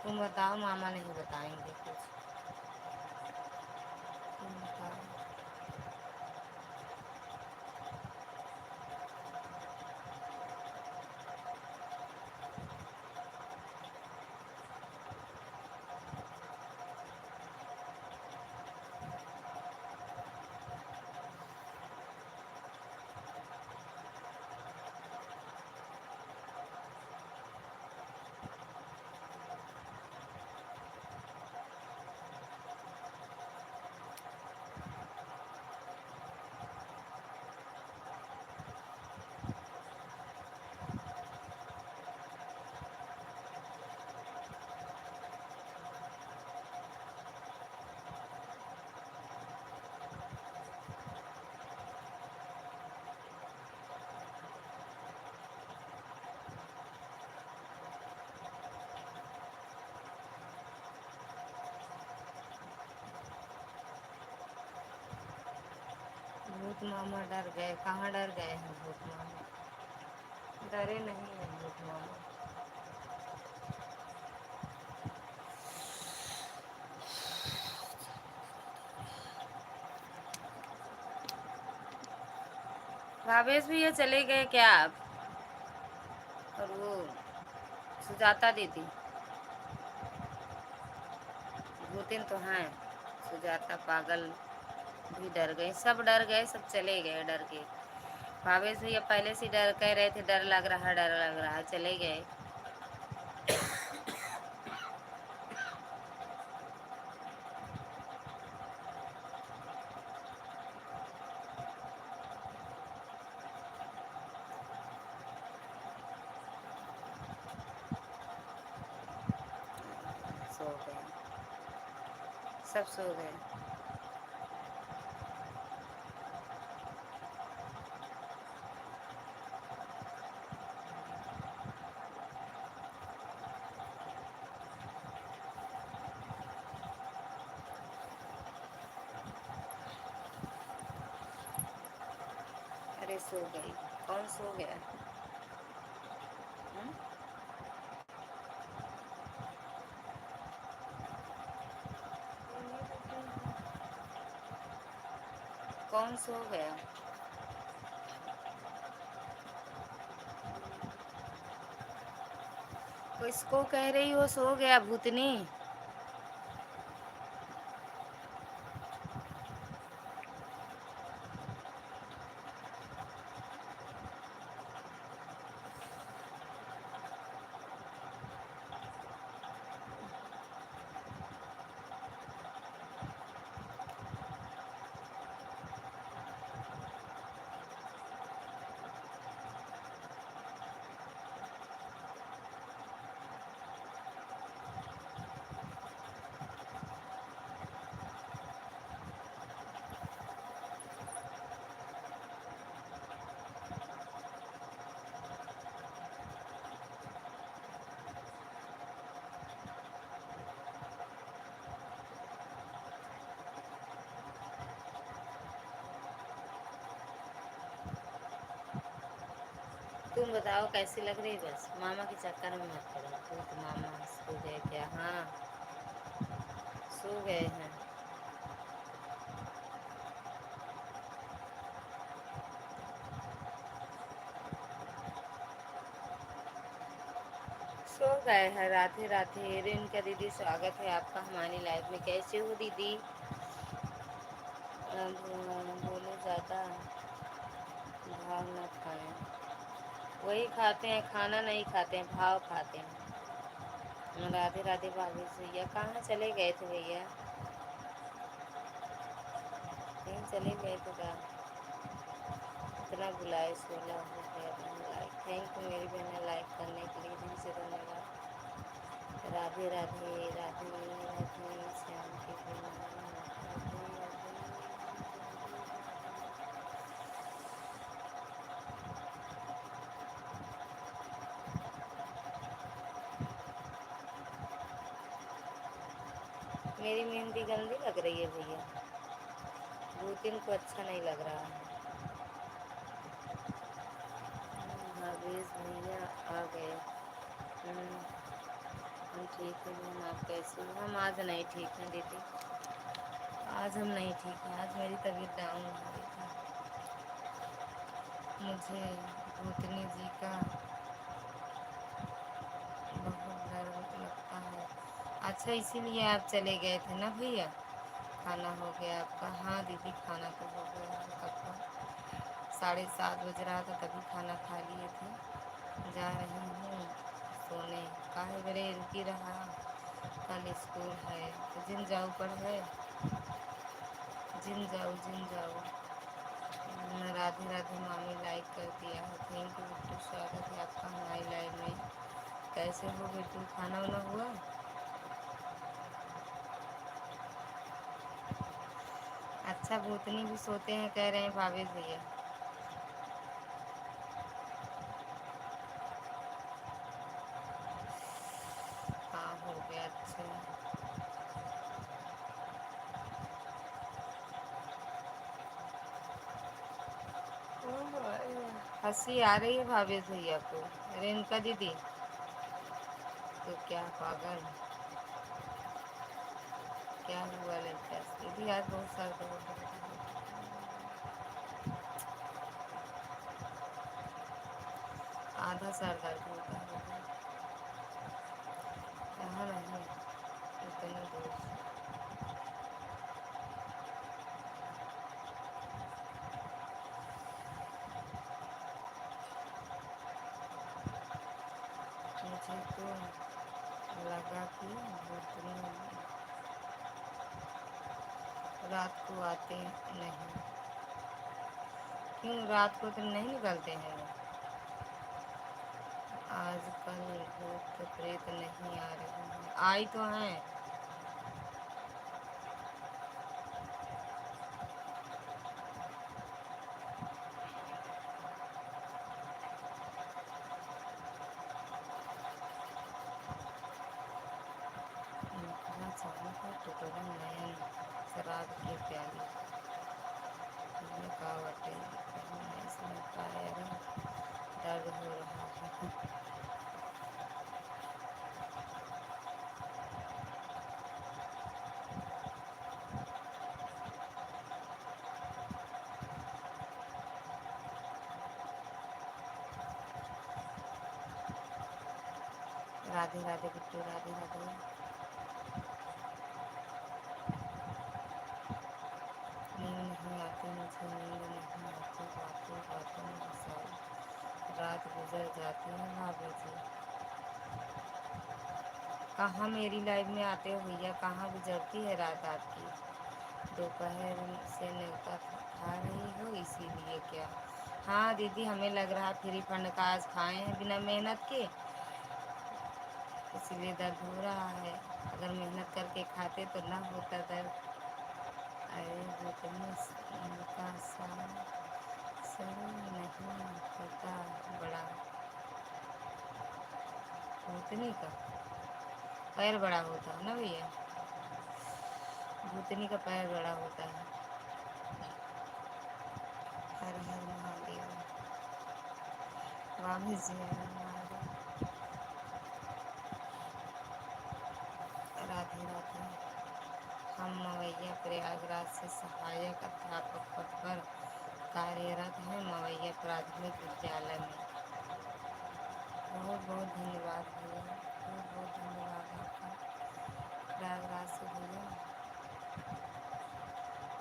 तुम बताओ, मामा नहीं बताएंगे कुछ। तुम बताओ। भूत मामा डर गए? कहाँ डर गए हैं भूत मामा? डरे नहीं है भूत मामा। भावेश भैया चले गए क्या आप? और वो सुजाता दीदी, भूतिन तो हैं। सुजाता पागल भी डर गए, सब डर गए, सब चले गए डर के। भावेश भैया पहले से डर कह रहे थे, डर लग रहा है, डर लग रहा है, चले गए। सो गए, सब सो गए। अरे सो गई, कौन सो गया? हुँ? कौन सो गया? किसको कह रही हो सो गया भूतनी? बताओ कैसी लग रही? बस मामा के चक्कर में मत पड़ो। तो मामा सो गए क्या? हाँ, सो गए हैं। सो गए हैं। राधे राधे। रेणुका दीदी, स्वागत है आपका हमारी लाइफ में। कैसे हो दीदी? बोले ज़्यादा भाव न खाएं। वही खाते हैं, खाना नहीं खाते हैं, भाव खाते हैं। राधे राधे भाभी भैया, कहाँ चले गए थे भैया? कहीं चले गए थे क्या? इतना बुलाए 16 हो गया लाइक। थैंक यू मेरी बहन लाइक करने के लिए, दिल से धन्यवाद। राधे राधे राधे राधे श्याम के बिना राधे राधे। मेरी मेहंदी गंदी लग रही है भैया, 2 दिन को अच्छा नहीं लग रहा है। भावेश भैया आ गए। हम ठीक है बहन, आप कैसे हो? हम आज नहीं ठीक हैं दीदी, आज हम नहीं ठीक हैं। आज मेरी तबीयत डाउन हो गई थी। मुझे भूतनी जी का बहुत डर लगता है। अच्छा, इसीलिए आप चले गए थे ना भैया? खाना हो गया आपका? हाँ दीदी, खाना तो हो गया है कब का। 7:30 बज रहा था तभी खाना खा लिए थे। जा रही हूँ सोने। काहे बड़े रुकी रहा, कल स्कूल है। तो जिन जाओ पर है, जिन जाओ जिन जाओ। राधे राधे मामी लाइक कर दिया है। थैंक यू बिट्टू, स्वागत है आपका हमारी लाइव में। कैसे हो बिट्टू? खाना वाना हुआ? अच्छा, भूतनी भी सोते हैं कह रहे हैं भावेश भैया। हाँ हो गया। अच्छा, हंसी आ रही है भावेश भैया को? रेणुका दीदी तो क्या पागल, क्या हुआ लड़का? दीदी आज बहुत सर दर्द हो रहा है। आधा सर दर्द होता है यहाँ नहीं, इतनी दूर से। मुझे तो लगा कि भूतनी रात को आते नहीं। क्यों रात को तो नहीं निकलते हैं वो? आजकल भूत प्रेत नहीं आ रहे हैं, आई तो हैं। इतना अचानक है टुकड़ा नयन शराब की प्याली में कावटे इसमें पैर दर्द हो रहा है। राधे राधे बिट्टू, राधे राधे। नींद नहीं आती मुझे, नींद नहीं आती, बातों बातों में सारी रात गुजर जाती है भाभी जी। कहाँ मेरी लाइफ में आते हो भैया? कहाँ गुजरती है रात आपकी? दोपहर से न्योता खा रही हो इसीलिए क्या? हाँ दीदी, हमें लग रहा है फ्री फंड का आज खाए हैं बिना मेहनत के, इसीलिए दर्द हो रहा है। अगर मेहनत करके खाते तो ना होता दर्द। अरे भूतनी का सर नहीं होता बड़ा, भूतनी का पैर बड़ा होता है ना भैया? भूतनी का पैर बड़ा होता है। हर हर महादेव। भाभी जी हैं हमारे। राधे राधे। हम मवैया प्रयागराज से सहायक अध्यापक पद पर कार्यरत हैं मवैया प्राथमिक विद्यालय में। बहुत बहुत धन्यवाद भैया, बहुत बहुत धन्यवाद आपका। प्रयागराज से भैया,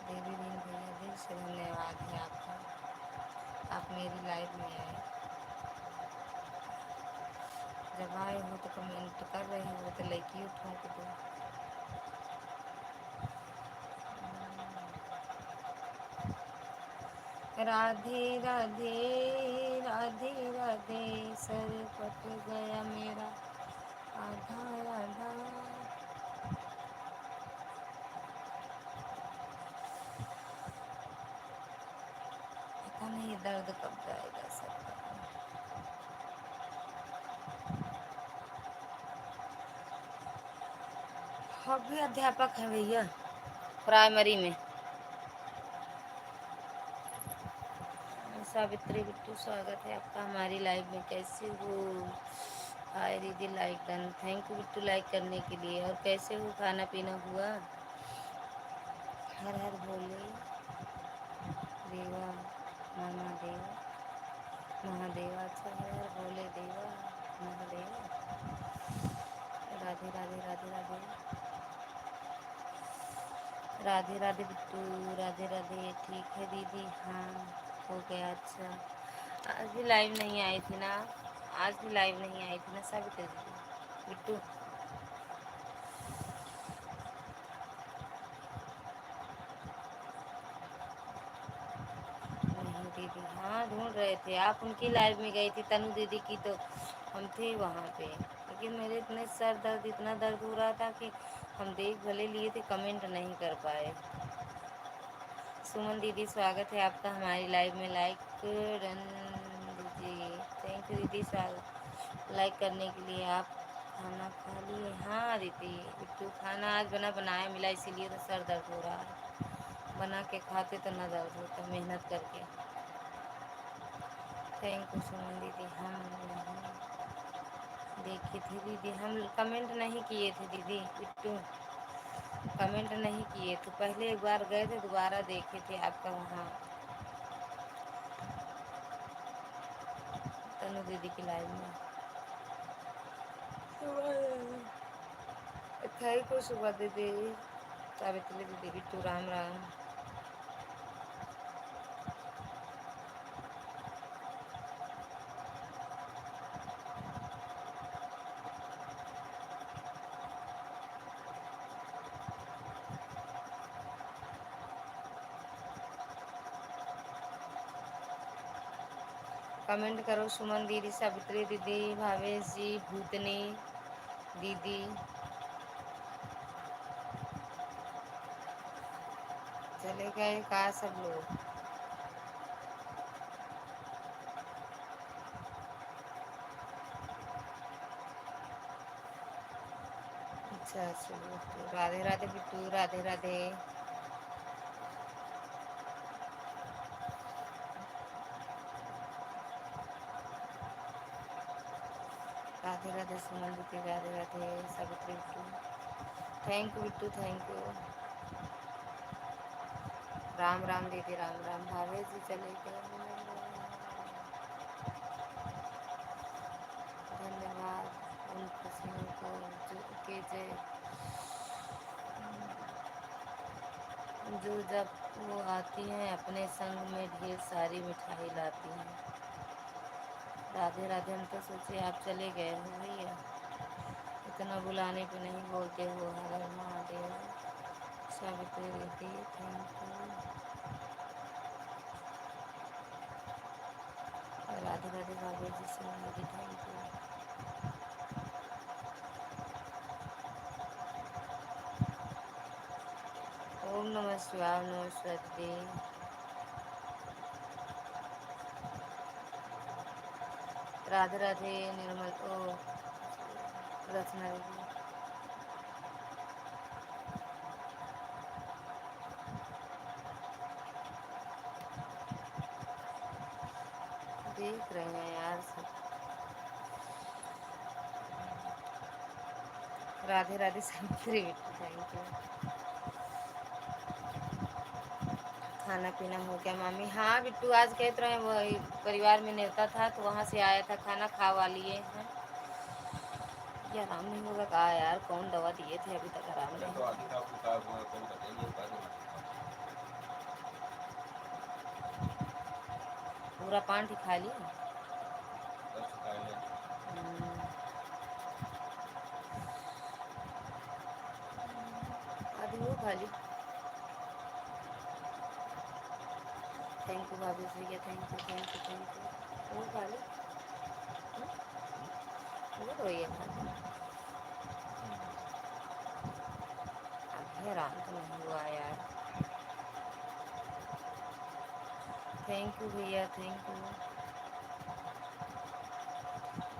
देवी दीन भैया, दिल से धन्यवाद है आपका। आप मेरी लाइफ में आए, जब आए हो तो कमेंट कर रहे हो तो लड़की ठोंक दो। राधे राधे राधे राधे, सर कट गया मेरा आधा आधा। पता नहीं दर्द कब जाएगा सर का। हम भी अध्यापक हैं भैया, प्राइमरी में। सावित्री बिट्टू, स्वागत है आपका हमारी लाइव में। कैसे हो? हाय दीदी, like done. Thank you Bittu like करने के लिए। और कैसे हो? खाना पीना हुआ? हर हर भोले देवा महादेव महादेवा। अच्छा, हर हर भोले देवा महादेवा। राधे राधे राधे राधे राधे राधे बिट्टू, राधे राधे। ठीक है दीदी, हाँ हो गया। अच्छा, आज भी लाइव नहीं आई थी ना? आज भी लाइव नहीं आई थी ना सावित्री दीदी? बिट्टू नहीं दीदी, हाँ ढूंढ रहे थे। आप उनकी लाइव में गई थी तनु दीदी की, तो हम थे वहाँ पे। लेकिन मेरे इतने सर दर्द, इतना दर्द हो रहा था कि हम देख भले लिए थे, कमेंट नहीं कर पाए। सुमन दीदी, स्वागत है आपका हमारी लाइव में। लाइक डन दीजिए। थैंक यू दीदी, स्वागत लाइक करने के लिए। आप खाना खा लिए? हाँ दीदी बिट्टू, खाना आज बनाया मिला, इसीलिए तो सर दर्द हो रहा है। बना के खाते तो ना दर्द होता, मेहनत करके। थैंक यू सुमन दीदी। हम नहीं देखी थी दीदी, हम कमेंट नहीं किए थे दीदी। बिट्टू कमेंट नहीं किए थे, पहले एक बार गए थे, दोबारा देखे थे आपका वहाँ तनु दीदी की लाइव में। थैंक यू सुबह दीदी, सावित्री दीदी, बिट्टू राम राम। कमेंट करो सुमन दीदी, सावित्री दीदी, भावेश जी, भूतनी दीदी। चले गए कहा सब लोग? अच्छा चलो, तो राधे राधे बिट्टू, राधे राधे। राधे राधे सुमन दीदी, Radhe Radhe Savitri Bittu. Thank you Bittu, thank you. Ram Ram दीदी, राम राम। भावेश जी चले गए, धन्यवाद उन खुशियों को जो जब वो आती हैं अपने संग में ढेर सारी मिठाई लाती हैं। राधे राधे। हम तो सोचे आप चले गए हो भैया, इतना बुलाने पे नहीं बोलते हो। हर हर महादेव। सावित्री दीदी थैंक यू। राधे राधे बाबू जी से दीदी थैंक यू। ओम नमः शिवाय, ओम नमः शिवाय दीदी। राधे राधे निर्मल, ओ रचना दीदी। देख रहे हैं यार सब। Radhe Radhe Savitri Bittu, thank you. खाना पीना हो गया मामी? हाँ बिट्टू, आज कहते रहे वही परिवार में न्योता था तो वहाँ से आया था, खाना खा वा लिए हैं। ये आराम नहीं होगा कहा यार, कौन दवा दिए थे अभी तक आराम अरे नहीं तो हुआ। आधी का आपको कौन बताइए बाद में। पूरा पान ही खा लिया। बस खा ले। आधी वो खा ली। थैंक यू भाभी भैया, thank you thank you thank you. वो खा ली, वो तो ये खा ली। अभी आराम तो नहीं हुआ यार। थैंक यू भैया, थैंक यू।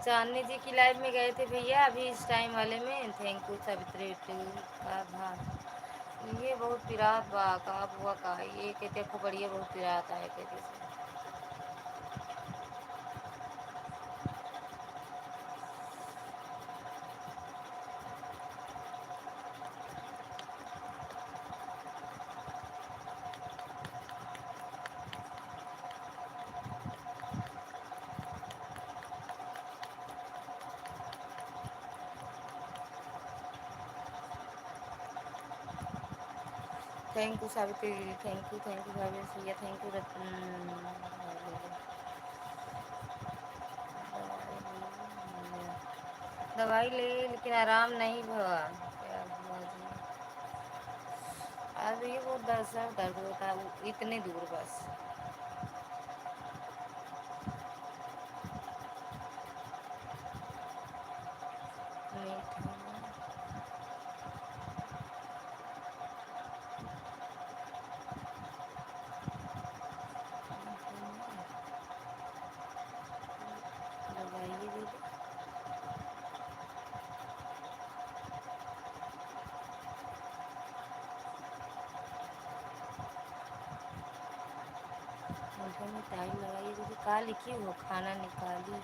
चांदनी जी की लाइव में गए थे भैया अभी इस टाइम वाले में। थैंक यू सावित्री बिट्टू का भाग। ये बहुत पिरात बा का बुआ का, ये कहते खूब बढ़िया बहुत पिरात आए कहते से। थैंक यू सावित्री दीदी, थैंक यू भाभी भैया, थैंक यू दवाई ले लेकिन आराम नहीं हुआ। क्या हुआ जी? आज ये वो सर दर्द होता है, वो इतने दूर बस। मीठा दवाइए दीदी। मीठे में टाइम लगाइए दीदी। कहा लिखी हो खाना निकाली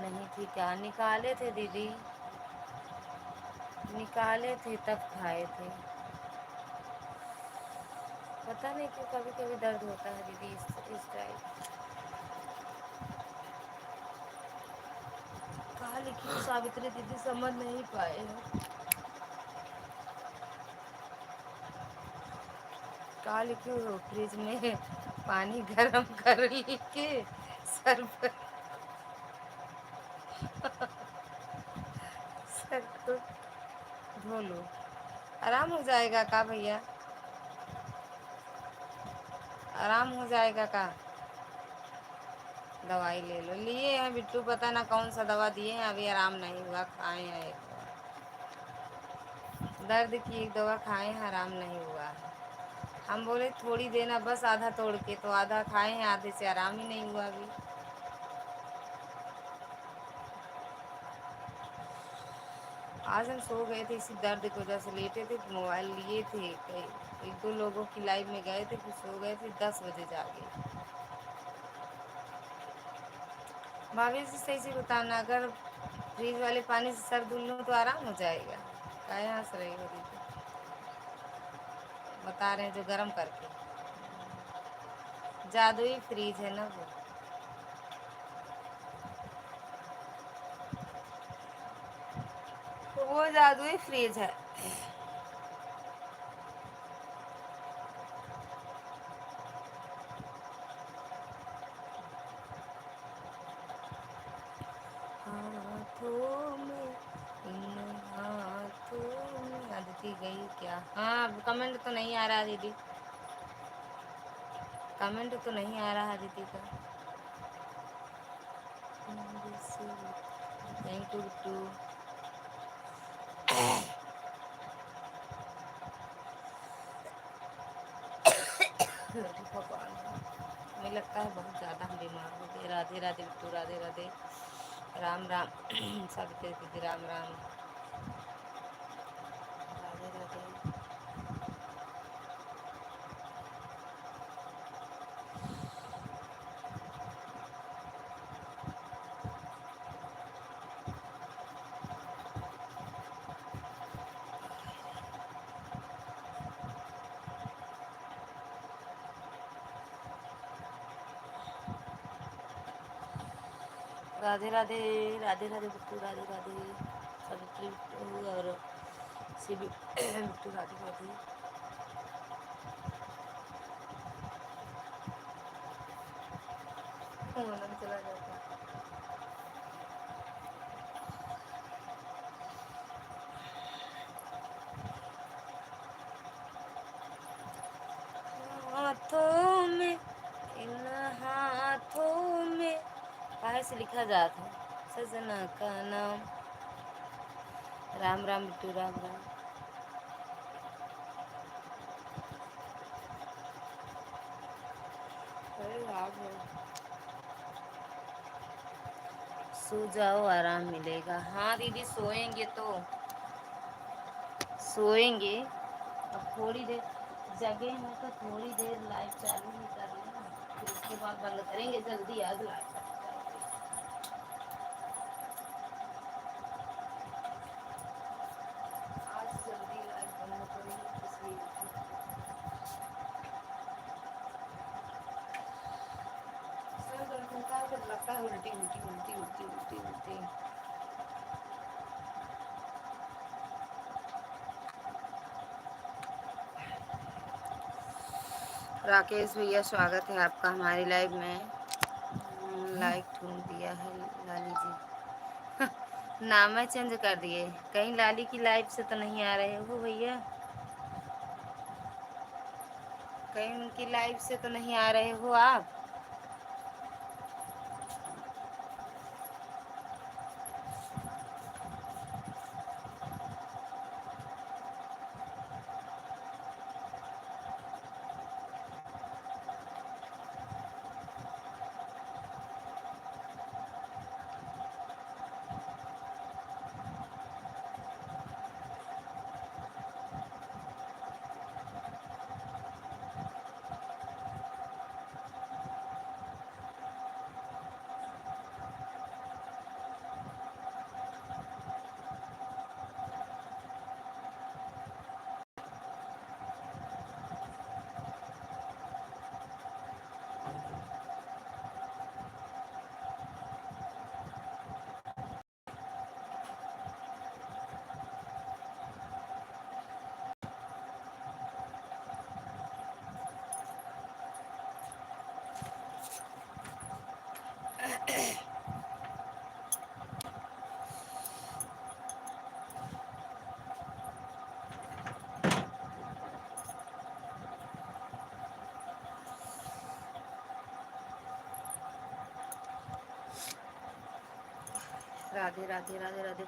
नहीं थी क्या? निकाले थे दीदी, निकाले थे तब खाए थे। पता नहीं क्यों कभी कभी दर्द होता है दीदी इस टाइप। कहा लिखी हो सावित्री दीदी, समझ नहीं पाए हैं। कहा लिखी हो फ्रिज में पानी गर्म कर के सर पर सर को धो लो, आराम हो जाएगा का भैया? आराम हो जाएगा का? दवाई ले लो। लिए हैं बिट्टू, पता ना कौन सा दवा दिए हैं, अभी आराम नहीं हुआ। खाए हैं एक दर्द की एक दवा खाए हैं, आराम नहीं हुआ है। हम बोले थोड़ी देना बस, आधा तोड़ के, तो आधा खाए हैं, आधे से आराम ही नहीं हुआ अभी। आज हम सो गए थे इसी दर्द की वजह से, लेटे थे मोबाइल लिए थे, एक दो लोगों की लाइव में गए थे, फिर सो गए, फिर 10 बजे जागे। भाभी से सही से बताना, अगर फ्रिज वाले पानी से सर धुल लूँ तो आराम हो जाएगा? क्या हंस रही हो दीदी? बता रहे हैं जो गर्म करके। जादुई फ्रिज है ना वो जादुई फ्रिज है। हाथों में, इन हाथों में। अदिति गई क्या? हाँ कमेंट तो नहीं आ रहा दीदी, कमेंट तो नहीं आ रहा दीदी का। Thank you Bittu. भगवान, हमें लगता है बहुत ज़्यादा हम बीमार हो गए। राधे राधे बिट्टू, राधे राधे, राम राम सावित्री दीदी, राम राम, राधे राधे। राधे राधे राधे राधे बिट्टू, राधे राधे सावित्री बिट्टू और शिव बिट्टू, राधे राधे। फोन चला जाता है। हाथों में, इन हाथों में काहे से लिखा जाता है सजना का नाम। राम राम बिट्टू, राम राम। अरे राम राम। सो जाओ, आराम मिलेगा। हाँ दीदी सोएंगे तो सोएंगे। अब थोड़ी देर जगह हैं तो थोड़ी देर लाइव चालू ही कर लेना, फिर उसके बाद बंद करेंगे। जल्दी आज लाइव आज जल्दी लाइव बंद करेंगे इसलिए। सर दर्द होता है तो लगता है उल्टी उल्टी उल्टी उल्टी उल्टी उल्टी। राकेश भैया स्वागत है आपका हमारी लाइव में। लाइक ढूंढ दिया है लाली जी। नाम चेंज कर दिए, कहीं लाली की लाइव से तो नहीं आ रहे हो भैया? कहीं उनकी लाइव से तो नहीं आ रहे हो आप? राधे राधे राधे राधे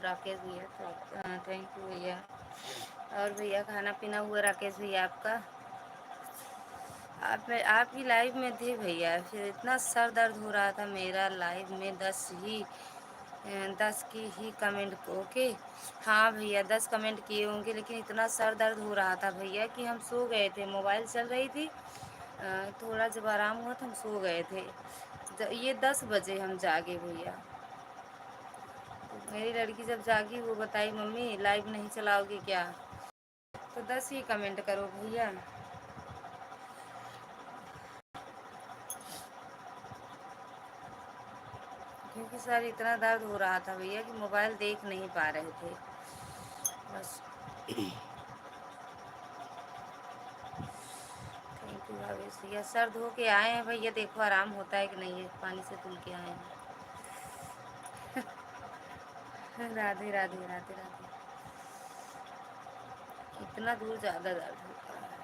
राकेश भैया थैंक यू भैया। और भैया खाना पीना हुआ राकेश भैया आपका? आप ही लाइव में थे भैया, फिर इतना सर दर्द हो रहा था मेरा लाइव में। 10 की ही कमेंट। ओके हाँ भैया 10 कमेंट किए होंगे, लेकिन इतना सर दर्द हो रहा था भैया कि हम सो गए थे। मोबाइल चल रही थी, थोड़ा जब आराम हुआ तो हम सो गए थे। ये 10 बजे हम जागे भैया। मेरी लड़की जब जागी वो बताई मम्मी लाइव नहीं चलाओगी क्या? तो 10 ही कमेंट करो भैया। क्योंकि सर इतना दर्द हो रहा था भैया कि मोबाइल देख नहीं पा रहे थे बस। थैंक यू भावेश भैया। सर धो के आए हैं भैया, देखो आराम होता है कि नहीं है। पानी से धुल के आए हैं। राधे राधे राधे राधे। इतना दूर ज़्यादा दर्द होता है।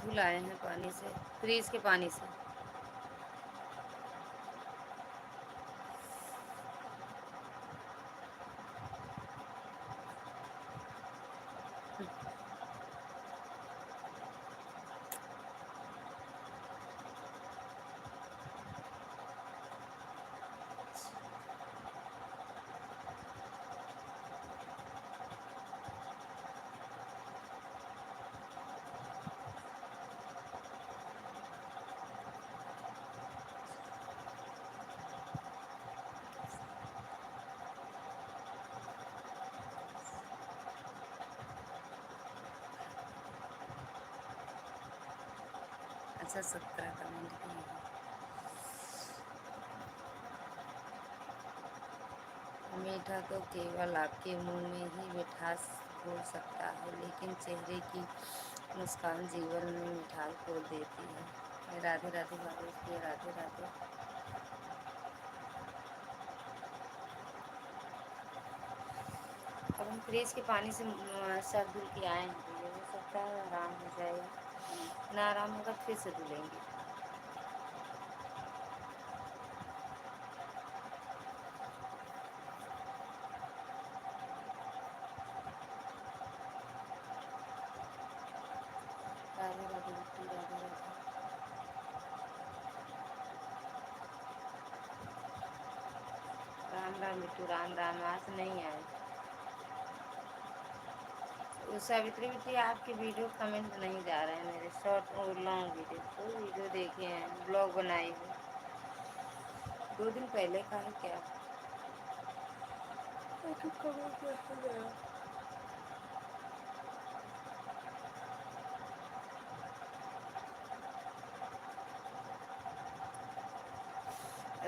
धुल आए हैं पानी से, फ्रीज के पानी से। अच्छा 17 कमेंट किए हैं। मीठा तो केवल आपके मुंह में ही मिठास घोल सकता है, लेकिन चेहरे की मुस्कान जीवन में मिठास घोल देती है। राधे राधे बाबू की राधे राधे। अब हम फ्रिज के पानी से सर धुल के आए हैं, तो ये हो सकता है आराम हो जाएगा, ना आराम होगा तो फिर से धुलेंगे। राधे राधे बिट्टू राधे राधे। राम राम बिट्टू राम राम। आज नहीं आए सावित्री बिट्टी, आपके वीडियो कमेंट नहीं जा रहे हैं मेरे शॉर्ट और लॉन्ग वीडियो। तो वीडियो देखे हैं, ब्लॉग बनाई है 2 दिन पहले का है क्या। कमेंट कैसे गया।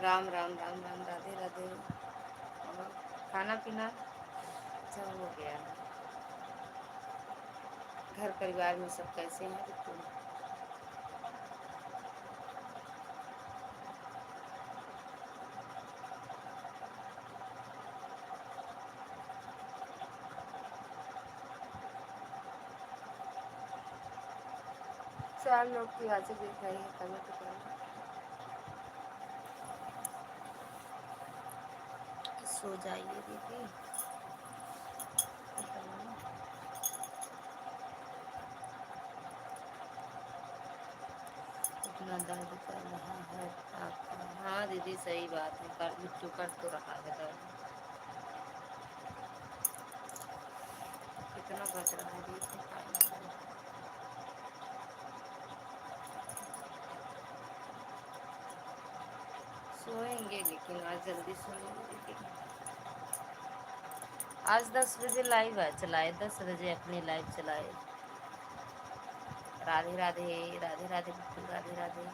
राम राम राम राम राधे राधे। और खाना पीना सब हो गया। घर परिवार में सब कैसे हैं बिट्टू। चार लोग की आवाज़ें देख रही है, कमेंट कर। सो जाइए दीदी। इतना दर्द कर रहा है आपका। हाँ दीदी सही बात है, कर बिट्टू कर तो रहा है दर्द। कितना बच रहा है दीदी। सोएंगे लेकिन आज जल्दी सोएंगे लेकिन। आज 10 बजे लाइव है, चलाए 10 बजे अपनी लाइव चलाए। राधे राधे राधे राधे बिट्टू राधे राधे।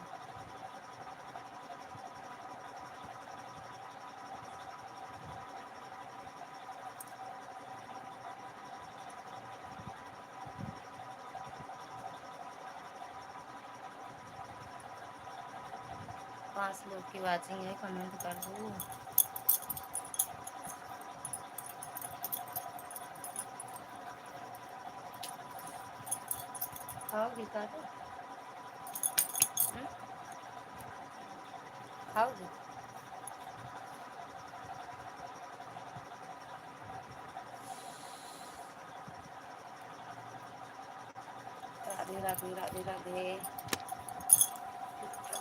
पांच लोग की वाचिंग है, कमेंट कर दो। खाओगी का तो खाओगी। राधे राधे राधे राधे।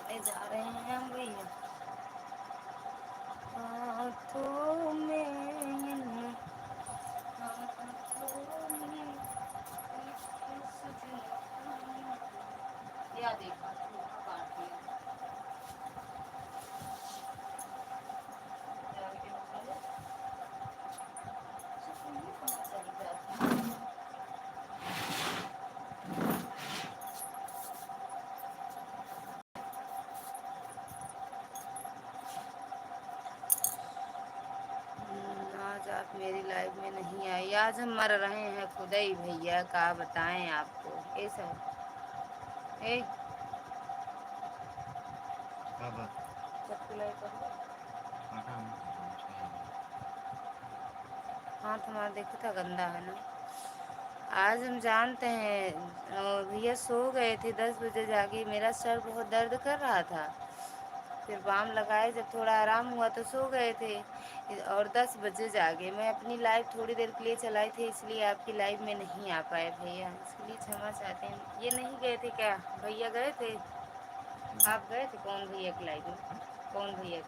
करने जा रहे हैं हम भैया हाथों में हाथों में या देखा काट दिया। आज आप मेरी लाइफ में नहीं आई। आज हम मर रहे हैं खुदाई भैया, का बताएं आपको। ए सब ए सबकी लाइफ कर दो। हाथ हमारा देखो था गंदा है ना। आज हम जानते हैं भैया सो गए थे 10 बजे जाके। मेरा सर बहुत दर्द कर रहा था, फिर बाम लगाए, जब थोड़ा आराम हुआ तो सो गए थे और 10 बजे जागे। मैं अपनी लाइव थोड़ी देर के लिए चलाई थी, इसलिए आपकी लाइव में नहीं आ पाए भैया, इसलिए क्षमा चाहते हैं। ये नहीं गए थे क्या भैया, गए थे आप? गए थे कौन भैया की लाइव में? कौन भैया?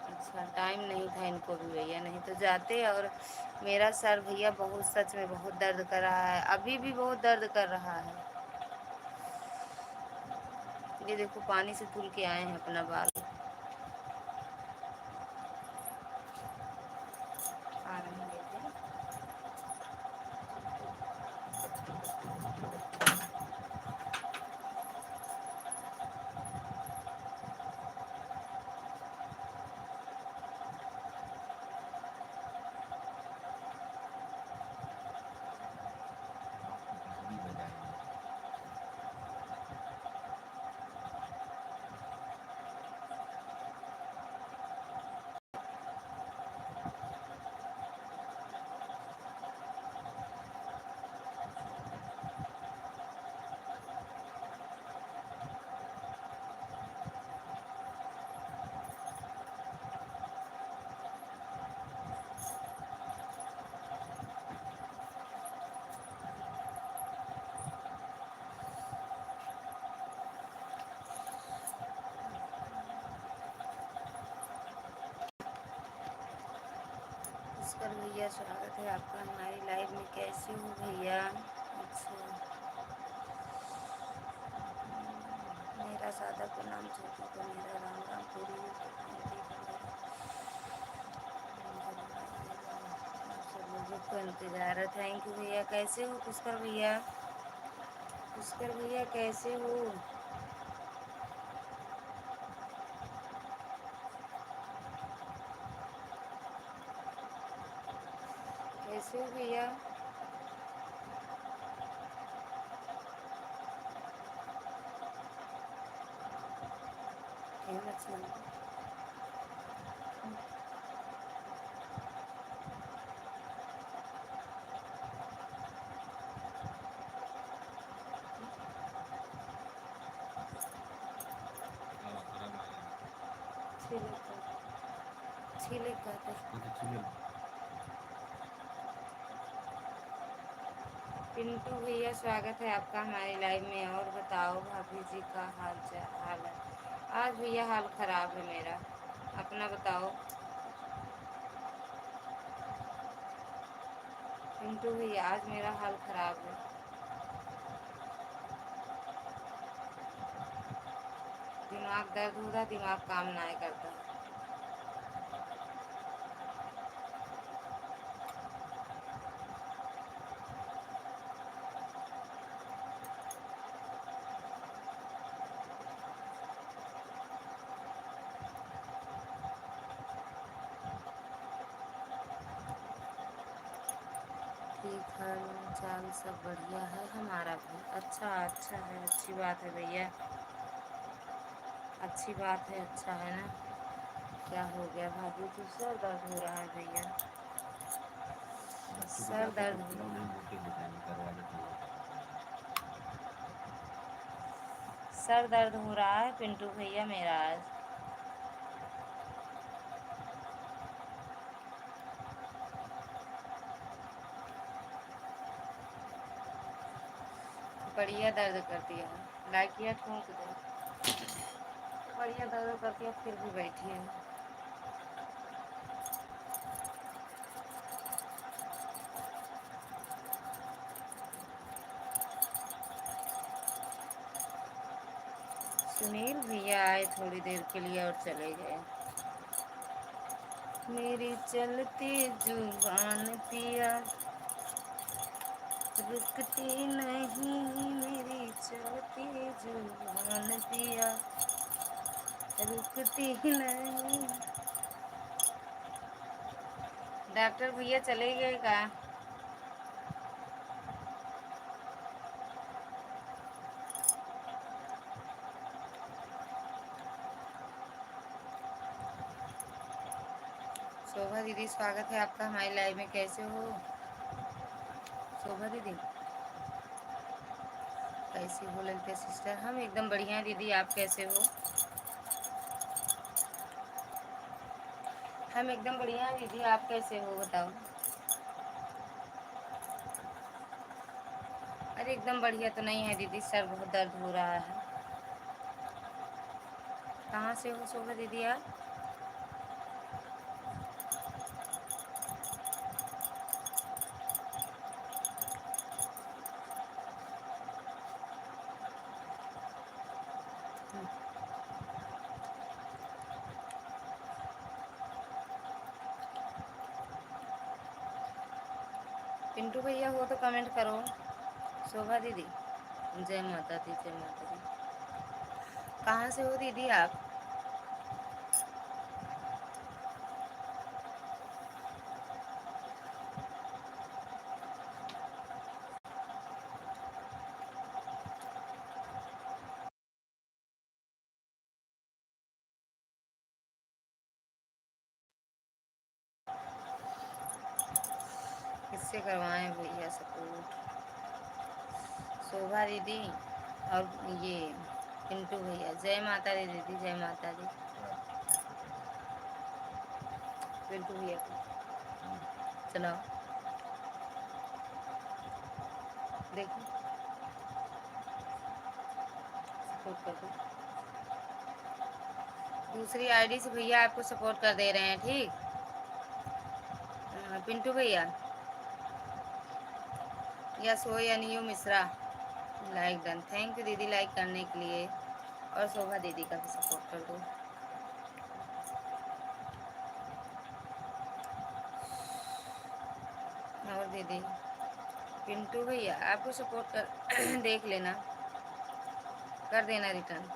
अच्छा टाइम नहीं था इनको भी भैया, नहीं तो जाते। और मेरा सर भैया बहुत, सच में बहुत दर्द कर रहा है, अभी भी बहुत दर्द कर रहा है। ये देखो पानी से धुल के आए हैं अपना बाल। आ रहे हैं लेते। पुष्कर भैया स्वागत है आपका हमारी लाइव में। कैसे हो भैया? अच्छा, मेरा सादा को नाम छोटू को मेरा राम राम पूरी आप सब लोगों को इंतजार है। थैंक यू भैया। कैसे हो पुष्कर भैया? पुष्कर भैया कैसे हो? कैसे हो भैया? हिम्मत से छिले का पिंटू भैया स्वागत है आपका हमारे लाइव में। और बताओ भाभी जी का हाल है? आज भैया हाल खराब है मेरा, अपना बताओ। पिंटू भैया आज मेरा हाल खराब है। दिमाग दर्द हो रहा, दिमाग काम ना करता। ठीक है, चाल सब बढ़िया है हमारा भी। अच्छा अच्छा है, अच्छी बात है भैया, अच्छी बात है, अच्छा है ना। क्या हो गया भाभी जी? सर दर्द हो रहा है भैया, सर दर्द हो रहा है, सर दर्द हो रहा है पिंटू भैया मेरा आज। बढ़िया दर्द करती है, लाइकिया ठोक दो। बढ़िया दर्द करती है, फिर भी बैठी है। सुनील भैया आए थोड़ी देर के लिए और चले गए। मेरी चलती जुबान पिया रुकती नहीं, मेरी चलती जुबान पिया रुकती नहीं। डॉक्टर भैया चले गए का? शोभा दीदी स्वागत है आपका हमारी लाइव में। कैसे हो शोभा दीदी? कैसी हो ललिता सिस्टर? हम एकदम बढ़िया हैं दीदी, आप कैसे हो? हम एकदम बढ़िया हैं दीदी, आप कैसे हो बताओ? अरे एकदम बढ़िया तो नहीं है दीदी, सर बहुत दर्द हो रहा है। कहाँ से हो शोभा दीदी आप? पिंटू भैया हो तो कमेंट करो। शोभा दीदी जय माता दी, जय माता दी। कहाँ से हो दीदी आप? किससे करवाएं भैया सपोर्ट? शोभा दीदी और ये पिंटू भैया। जय माता दी दीदी, जय माता दी। पिंटू भैया चलाओ, देखो सपोर्ट कर दो। दूसरी आईडी से भैया आपको सपोर्ट कर दे रहे हैं, ठीक। पिंटू भैया, यस हो या new Mishra, like done. Thank you दीदी लाइक करने के लिए, और शोभा दीदी का भी सपोर्ट कर दो। और दीदी पिंटू भैया आपको सपोर्ट कर देख लेना, कर देना रिटर्न।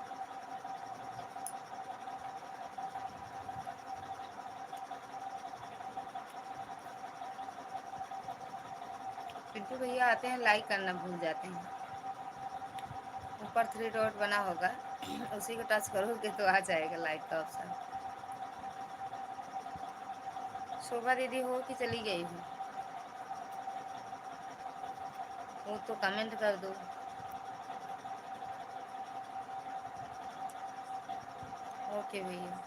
पिंटू भैया आते हैं लाइक करना भूल जाते हैं। ऊपर 3 डॉट बना होगा उसी को टच करोगे तो आ जाएगा लाइक का ऑप्शन। शोभा दीदी हो कि चली गई हो? वो तो कमेंट कर दो। ओके भैया,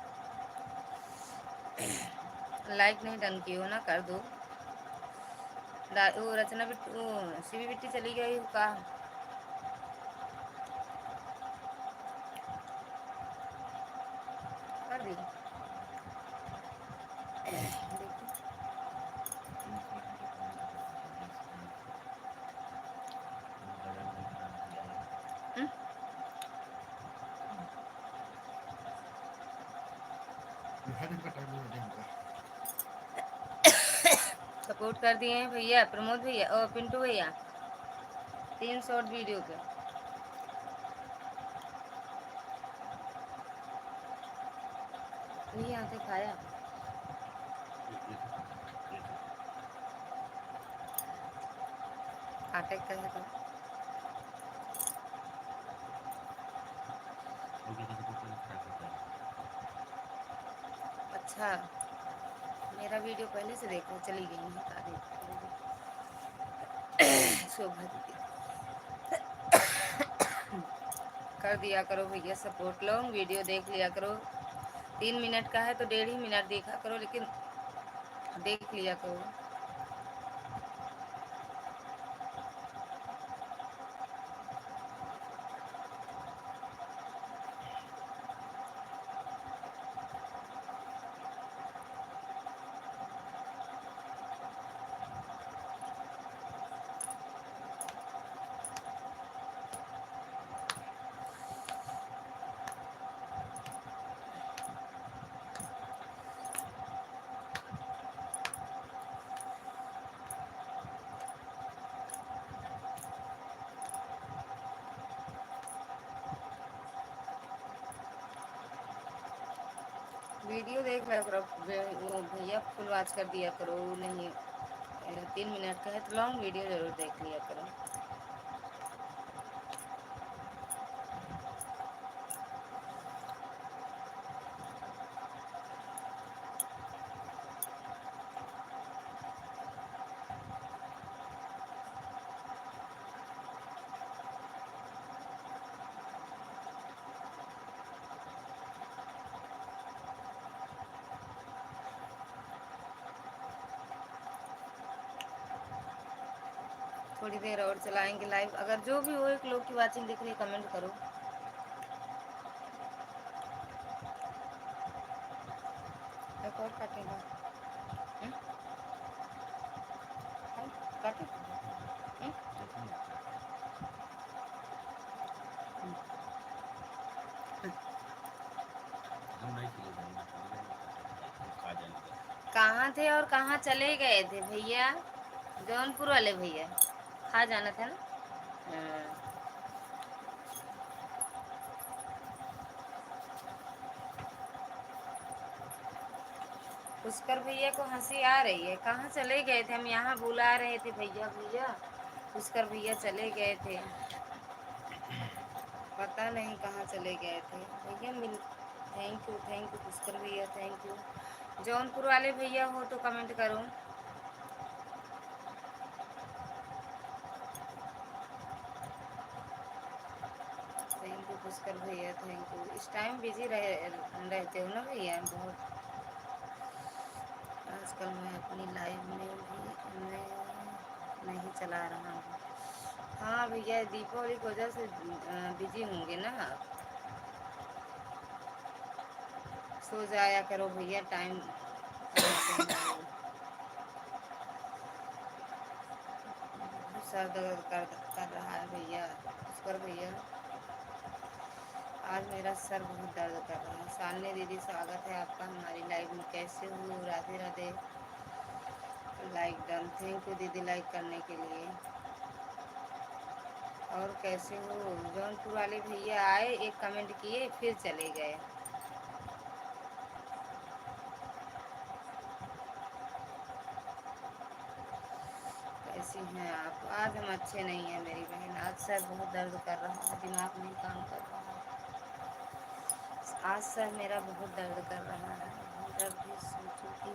लाइक नहीं डन की हो ना, कर दो। वो रचना बिट्टी, वो सीवी बिट्टी चली गई हो का? कर दी। सपोर्ट कर दिए हैं भैया, प्रमोद भैया और पिंटू भैया, 3 शॉर्ट वीडियो के। नहीं आते खाया आटे का है तो। अच्छा, मेरा वीडियो पहले से देखो, चली गई है तारीफ। शोभा दीदी कर दिया करो भैया सपोर्ट, लॉन्ग वीडियो देख लिया करो। 3 मिनट का है तो 1.5 मिनट देखा करो, लेकिन देख लिया करो। वीडियो देख लिया करो भैया, फुल वॉच कर दिया करो। नहीं 3 मिनट का है तो लॉन्ग वीडियो ज़रूर देख लिया करो। थोड़ी देर और चलाएंगे लाइव, अगर जो भी हो, एक लोग की वाचिंग दिख रही है कमेंट करो। एक और काटेगा, काटे। कहाँ थे और कहाँ चले गए थे भैया? जौनपुर वाले भैया खा जाना था ना। पुष्कर भैया को हंसी आ रही है, कहाँ चले गए थे? हम यहाँ बुला रहे थे भैया भैया, पुष्कर भैया चले गए थे, पता नहीं कहाँ चले गए थे भैया। मिल थैंक यू पुष्कर भैया, थैंक यू। जौनपुर वाले भैया हो तो कमेंट करो। थैंक यू पुष्कर भैया, थैंक यू। इस टाइम बिजी रहते हो ना भैया बहुत। आजकल मैं अपनी लाइव में भी मैं नहीं चला रहा हूँ। हाँ भैया, दीपावली की वजह से बिजी होंगे ना आप। सो जाया करो भैया, टाइम सर दर्द कर रहा है भैया, उस पर भैया आज मेरा सर बहुत दर्द कर रहा है। शालिनी दीदी स्वागत है आपका हमारी लाइव में, कैसे हो? Radhe Radhe. Like done, thank you दीदी लाइक करने के लिए। और कैसे हो? जौनपुर वाले भैया आए, एक कमेंट किए फिर चले गए। कैसी हैं आप? आज हम अच्छे नहीं हैं मेरी बहन, आज सर बहुत दर्द कर रहा है, दिमाग नहीं काम कर रहा है। आज सर मेरा बहुत दर्द कर रहा है, दर्द भी सोचो कि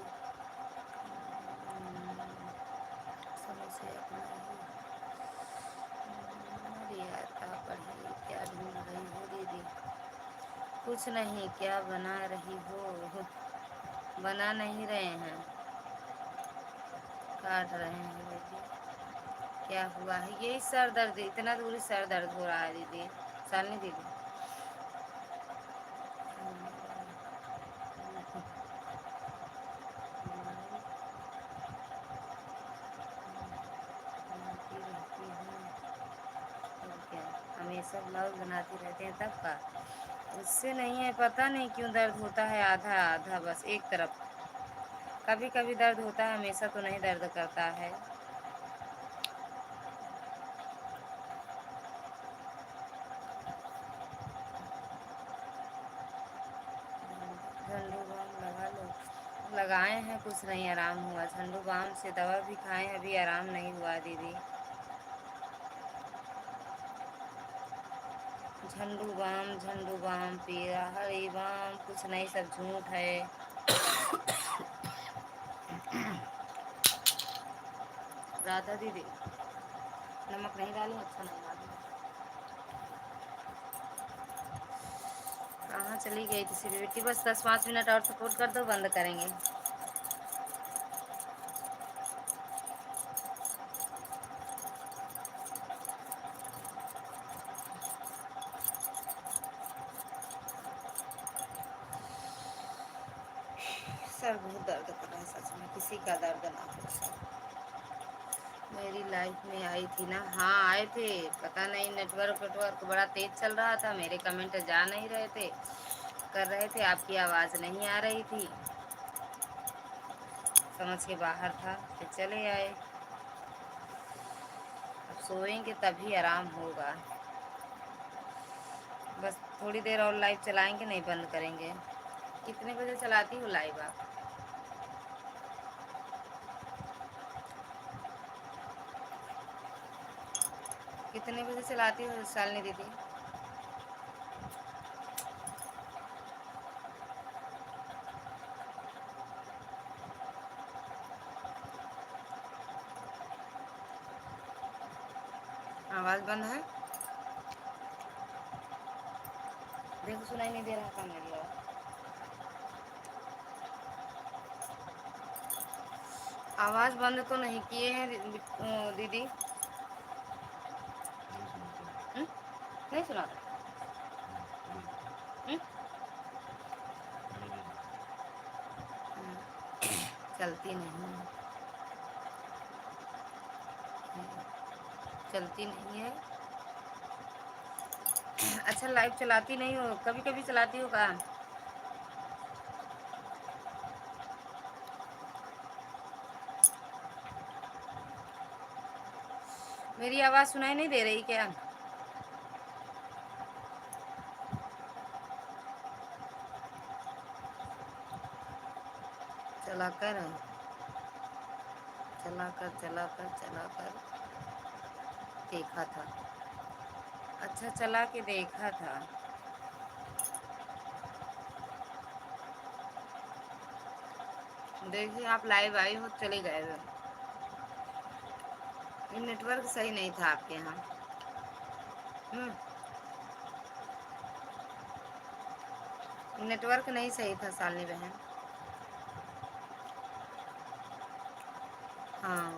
समय से अपना ही रियाता पढ़ी। क्या ढूंढ रही हो दीदी? कुछ नहीं, क्या बना रही हो? बना नहीं रहे हैं, काट रहे हैं दीदी। क्या हुआ है? यही सर दर्द, इतना दूर सर दर्द हो रहा है दीदी, शालिनी दीदी। हमेशा ब्लाउज बनाती रहते हैं तब का? उससे नहीं है, पता नहीं क्यों दर्द होता है, आधा आधा बस एक तरफ। कभी कभी दर्द होता है, हमेशा तो नहीं दर्द करता है। झंडू बाम लगा लो। लगाए हैं, कुछ नहीं आराम हुआ। झंडू बाम से दवा भी खाएं, अभी आराम नहीं हुआ दीदी। झंडू बाम पिया, हरी बाम कुछ नहीं, सब झूठ है। राधा दीदी नमक नहीं डाली, अच्छा नहीं डाली। कहाँ चली गई थी बेटी? बस 10-5 मिनट और सपोर्ट कर दो, बंद करेंगे। सर बहुत दर्द कर रहा है सच में, किसी का दर्द ना हो सर। मेरी लाइफ में आई थी ना? हाँ आए थे, पता नहीं नेटवर्क बड़ा तेज चल रहा था, मेरे कमेंट जा नहीं रहे थे, कर रहे थे, आपकी आवाज़ नहीं आ रही थी, समझ के बाहर था, फिर चले आए। अब सोएंगे तभी आराम होगा। बस थोड़ी देर और लाइव चलाएंगे, नहीं बंद करेंगे। कितने बजे चलाती हो लाइव आप? कितने बजे चलाती हो शालिनी दीदी? आवाज़ बंद है, देखो सुनाई नहीं दे रहा था मेरी आवाज़। आवाज़ बंद तो नहीं किए हैं दीदी? नहीं सुना था? चलती नहीं है, चलती नहीं है। अच्छा लाइव चलाती नहीं हो? कभी कभी चलाती हो का? मेरी आवाज़ सुनाई नहीं दे रही क्या? चलाकर देखा था। अच्छा चला के देखा था। देखिए आप लाइव आई हो, चले गए हो। ये नेटवर्क सही नहीं था आपके यहाँ। नेटवर्क नहीं सही था शालिनी बहन। हाँ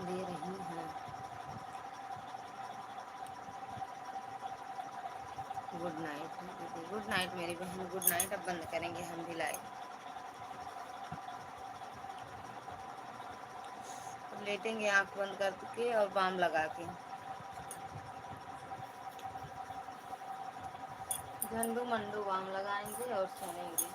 दे रही है। गुड नाइट दीदी, गुड नाइट मेरी बहन, गुड नाइट। अब बंद करेंगे हम भी लाइव। अब लेटेंगे आँख बंद करके और बाम लगा के, झंडू मंडू बाम लगाएंगे और सोएंगे।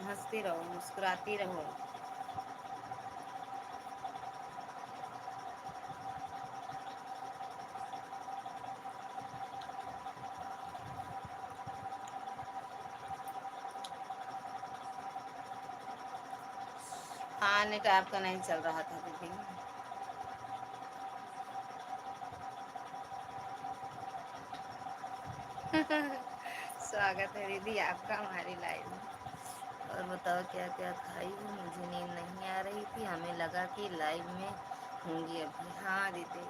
हंसती रहो, मुस्कुराती रहो। हाँ, नेट आपका नहीं चल रहा था दीदी। स्वागत है दीदी आपका हमारी लाइव में। और बताओ क्या क्या खाई हो? मुझे नींद नहीं आ रही थी, हमें लगा कि लाइव में होंगी अभी। हाँ दीदी,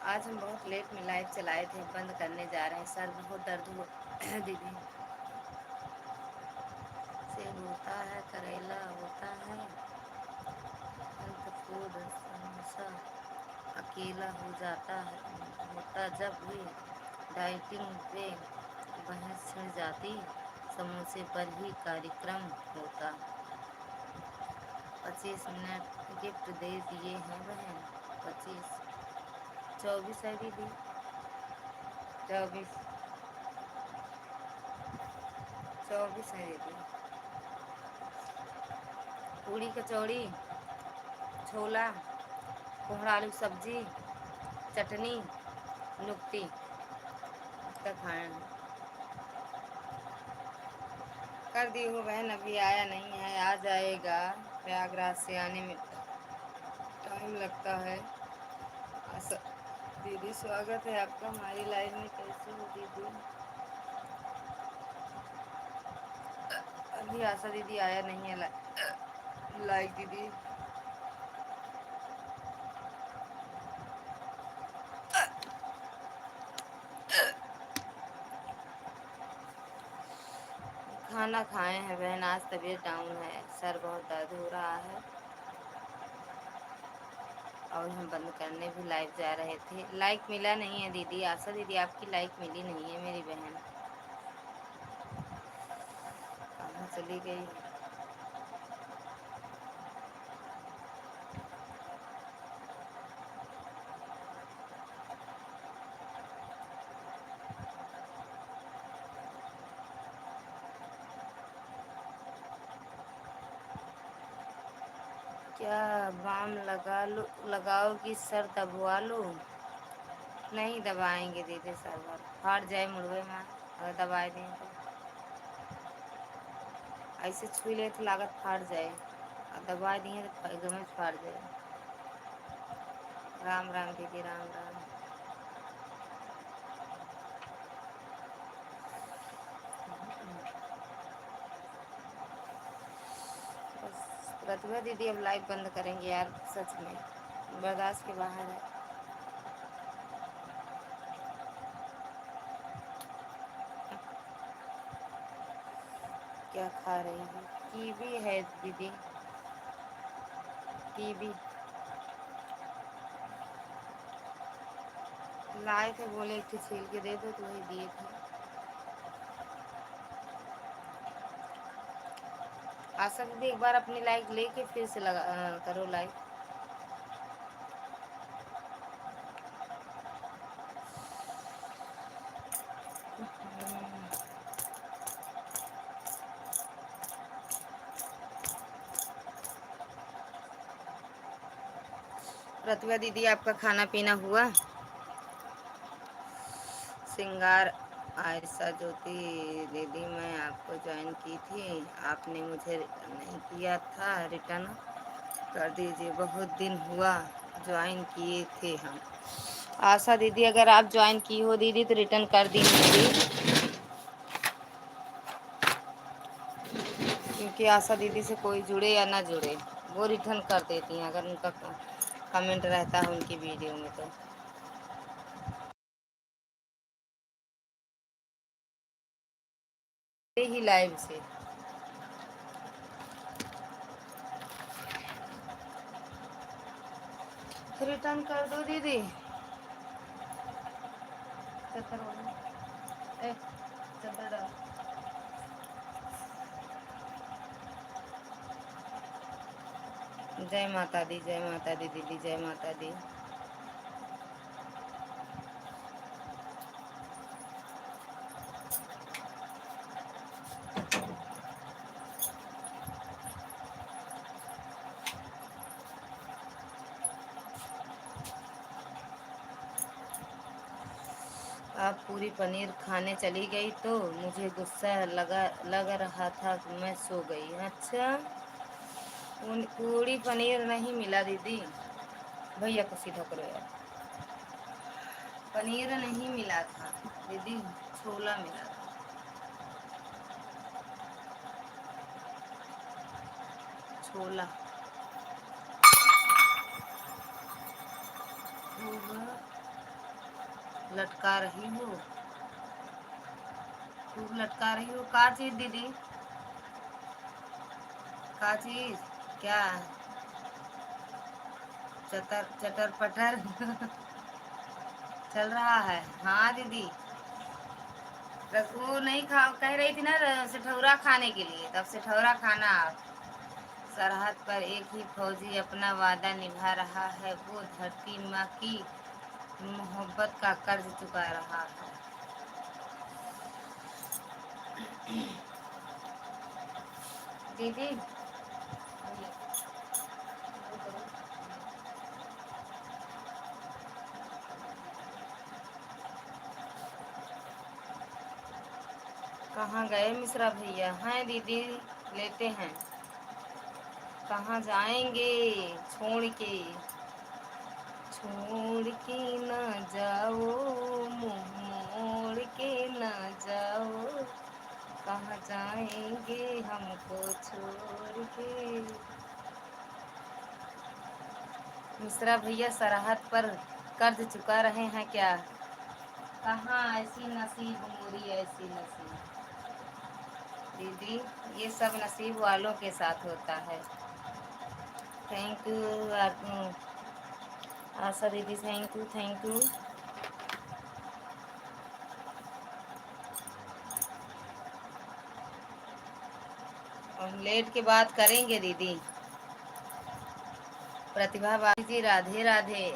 आज हम बहुत लेट में लाइव चलाए थे, बंद करने जा रहे हैं। सर बहुत दर्द हो दीदी। सेब होता है, करेला होता है, हेल्थ फूड समोसा अकेला हो जाता है, होता जब भी डाइटिंग पे बहस छिड़ जाती, समोसे पर ही कार्यक्रम होता। 25 मिनट गिफ्ट दे दिए हैं बहन। 25 24 है दीदी, 24 24 है दीदी। पूड़ी कचौड़ी, छोला, कोहड़ा आलू सब्जी, चटनी, नुक्ती तक खाए हैं। कर दी हो बहन, अभी आया नहीं है, आ जाएगा। प्रयागराज से आने में टाइम लगता है। दीदी स्वागत है आपका हमारी लाइव में। कैसे हो दीदी? अभी आशा दीदी आया नहीं है लाइक दीदी। खाना खाए हैं बहन, आज तबीयत डाउन है, सर बहुत दर्द हो रहा है और हम बंद करने भी लाइव जा रहे थे। लाइक मिला नहीं है दीदी। आशा दीदी आपकी लाइक मिली नहीं है मेरी बहन, कहाँ चली गई? क्या बाम लगा लो, लगाओ कि सर दबवा लो? नहीं दबाएंगे दीदी, सर फाट जाए मुड़वे में अगर दबाए दें तो। ऐसे छू ले तो लागत फाट जाए, और दबा दिए तो एकदम ही फाट जाए। राम राम दीदी, राम राम। बस प्रतिभा दीदी अब लाइव बंद करेंगे यार, सच में बर्दाश्त के बाहर है। क्या खा रही है? कीवी है दीदी, कीवी लाए थे, बोले एक छील के दे दो तो वही दिए थे। आशा दीदी एक बार अपनी लाइक लेके फिर से लगा करो लाइक। प्रतिभा दीदी आपका खाना पीना हुआ? सिंगार आयशा ज्योति दीदी, मैं आपको ज्वाइन की थी, आपने मुझे नहीं किया था, रिटर्न कर दीजिए, बहुत दिन हुआ ज्वाइन किए थे हम। आशा दीदी अगर आप ज्वाइन की हो दीदी तो रिटर्न कर दीजिए, क्योंकि आशा दीदी से कोई जुड़े या ना जुड़े वो रिटर्न कर देती हैं अगर उनका कमेंट रहता है उनकी वीडियो में तो। ही लाइव से रिटर्न कर दो दीदी। चक्कर वाला ए चद्दर डाल। जय माता दी, जय माता दी दीदी, जय माता दी। आप पूरी पनीर खाने चली गई तो मुझे गुस्सा लग रहा था कि मैं सो गई। अच्छा, पूरी पनीर नहीं मिला दीदी। भैया को सीधा करो यार। पनीर नहीं मिला था दीदी, छोला मिला था। छोला लटका रही हो, खूब लटका रही हो। का चीज दीदी, का चीज? क्या चटर चटर पटर चल रहा है? हाँ दीदी, वो नहीं खा कह रही थी ना सिठौरा खाने के लिए, तब सिठौरा खाना। आप सरहद पर एक ही फौजी अपना वादा निभा रहा है, वो धरती माँ की मोहब्बत का कर्ज चुका रहा है। दीदी कहाँ गए मिश्रा भैया? हैं दीदी, लेते हैं। कहाँ जाएंगे छोड़ के? छोड़ के ना जाओ, मुँह मोड़ के ना जाओ, कहाँ जाएंगे हमको छोड़ के। मिश्रा भैया सरहद पर कर्ज चुका रहे हैं क्या? कहाँ, ऐसी नसीब मोरी ऐसी नसीब दीदी, ये सब नसीब वालों के साथ होता है। थैंक यू आशा दीदी, थैंक यू थैंक यू। और लेट के बात करेंगे दीदी। प्रतिभा बाबू जी राधे राधे।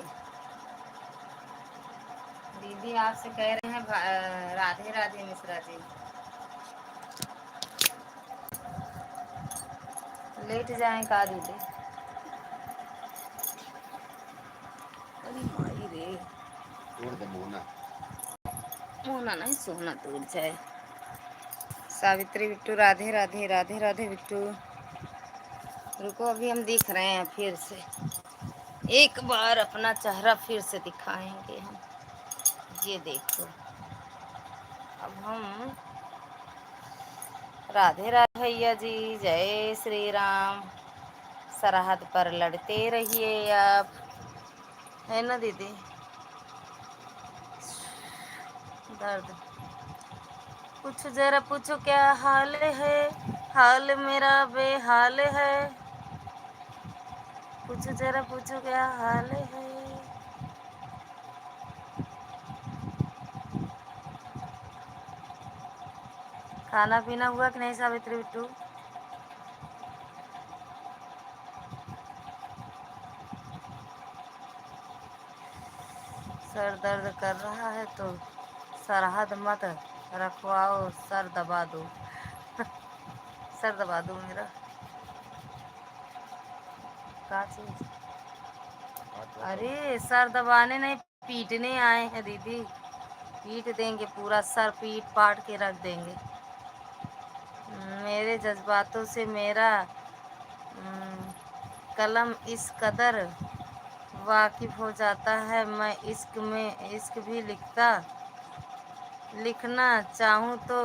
दीदी आपसे कह रहे हैं राधे राधे मिश्रा जी। लेट जाए का दीदी? अरे माई रे, तोड़ दे मोना। मोना नहीं, सोना टूट जाए। सावित्री बिट्टू राधे राधे, राधे राधे बिट्टू। रुको, अभी हम दिख रहे हैं फिर से, एक बार अपना चेहरा फिर से दिखाएंगे हम। ये देखो, अब हम राधे राधे भैया जी, जय श्री राम। सरहद पर लड़ते रहिए आप, है ना दीदी? दर्द पूछो जरा, पूछो क्या हाल है, हाल मेरा बेहाल है। पूछो जरा, पूछो क्या हाल है। खाना पीना हुआ कि नहीं सावित्री बिट्टू? सर दर्द कर रहा है तो सरहद मत रखवाओ, सर दबा दो सर दबा दो मेरा। क्या चीज? अरे सर दबाने नहीं, पीटने आए हैं दीदी। पीट देंगे पूरा सर, पीट पाट के रख देंगे। मेरे जज्बातों से मेरा कलम इस कदर वाकिफ हो जाता है, मैं इश्क में इश्क भी लिखना चाहूँ तो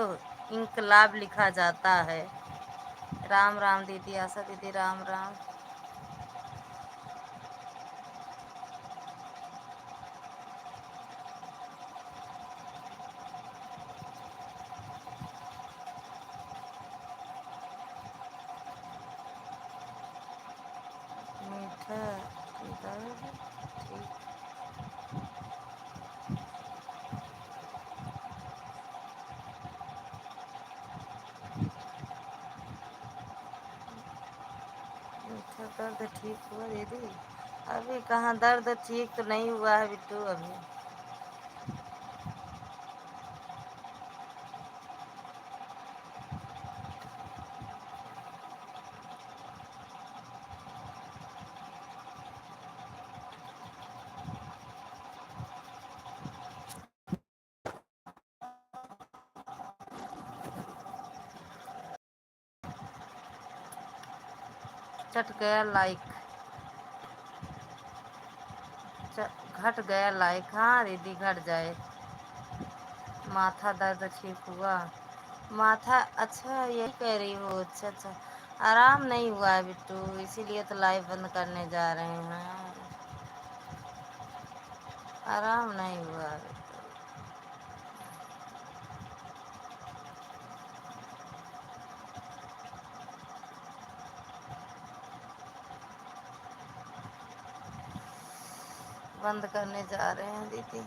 इंकलाब लिखा जाता है। राम राम दीदी, आशा दीदी, राम राम। मीठा दर्द ठीक। अच्छा दर्द ठीक हुआ दीदी? अभी कहाँ दर्द ठीक तो नहीं हुआ है बिट्टू अभी। चट गया लाइक, घट गया लाइक। हाँ दीदी घट जाए। माथा दर्द ठीक हुआ? माथा, अच्छा यही कह रही हो। अच्छा अच्छा, आराम नहीं हुआ है बिट्टू, इसीलिए तो लाइव बंद करने जा रहे हैं। आराम नहीं हुआ है बिट्टू। बंद करने जा रहे हैं दीदी।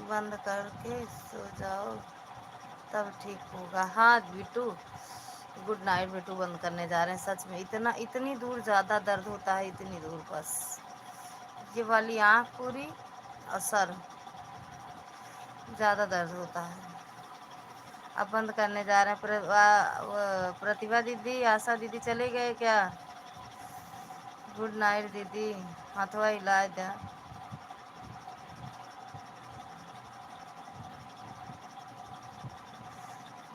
बंद करके सो जाओ तब ठीक होगा। हाँ बिट्टू, गुड नाइट बिट्टू, बंद करने जा रहे हैं। सच में इतना, इतनी दूर ज़्यादा दर्द होता है, इतनी दूर बस ये वाली आँख पूरी और सर ज़्यादा दर्द होता है। अब बंद करने जा रहे हैं। प्रतिभा दीदी, आशा दीदी चले गए क्या? गुड नाइट दीदी, हाथवा हिला दे।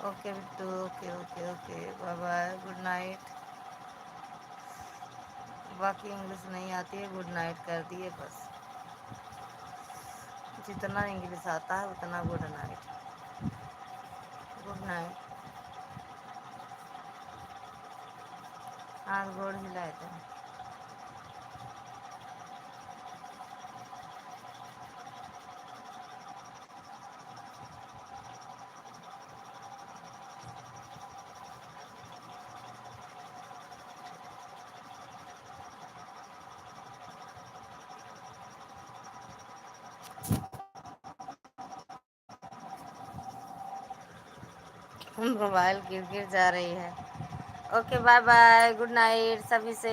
Okay Bittu, okay okay okay, bye bye, good night. बाकी इंग्लिश नहीं आती है, गुड नाइट कर दिए बस। जितना इंग्लिश आता है उतना गुड नाइट। Good night. हाथ गोड़ हिलाए थे। मोबाइल गिर गिर जा रही है। Okay bye bye, good night सभी से।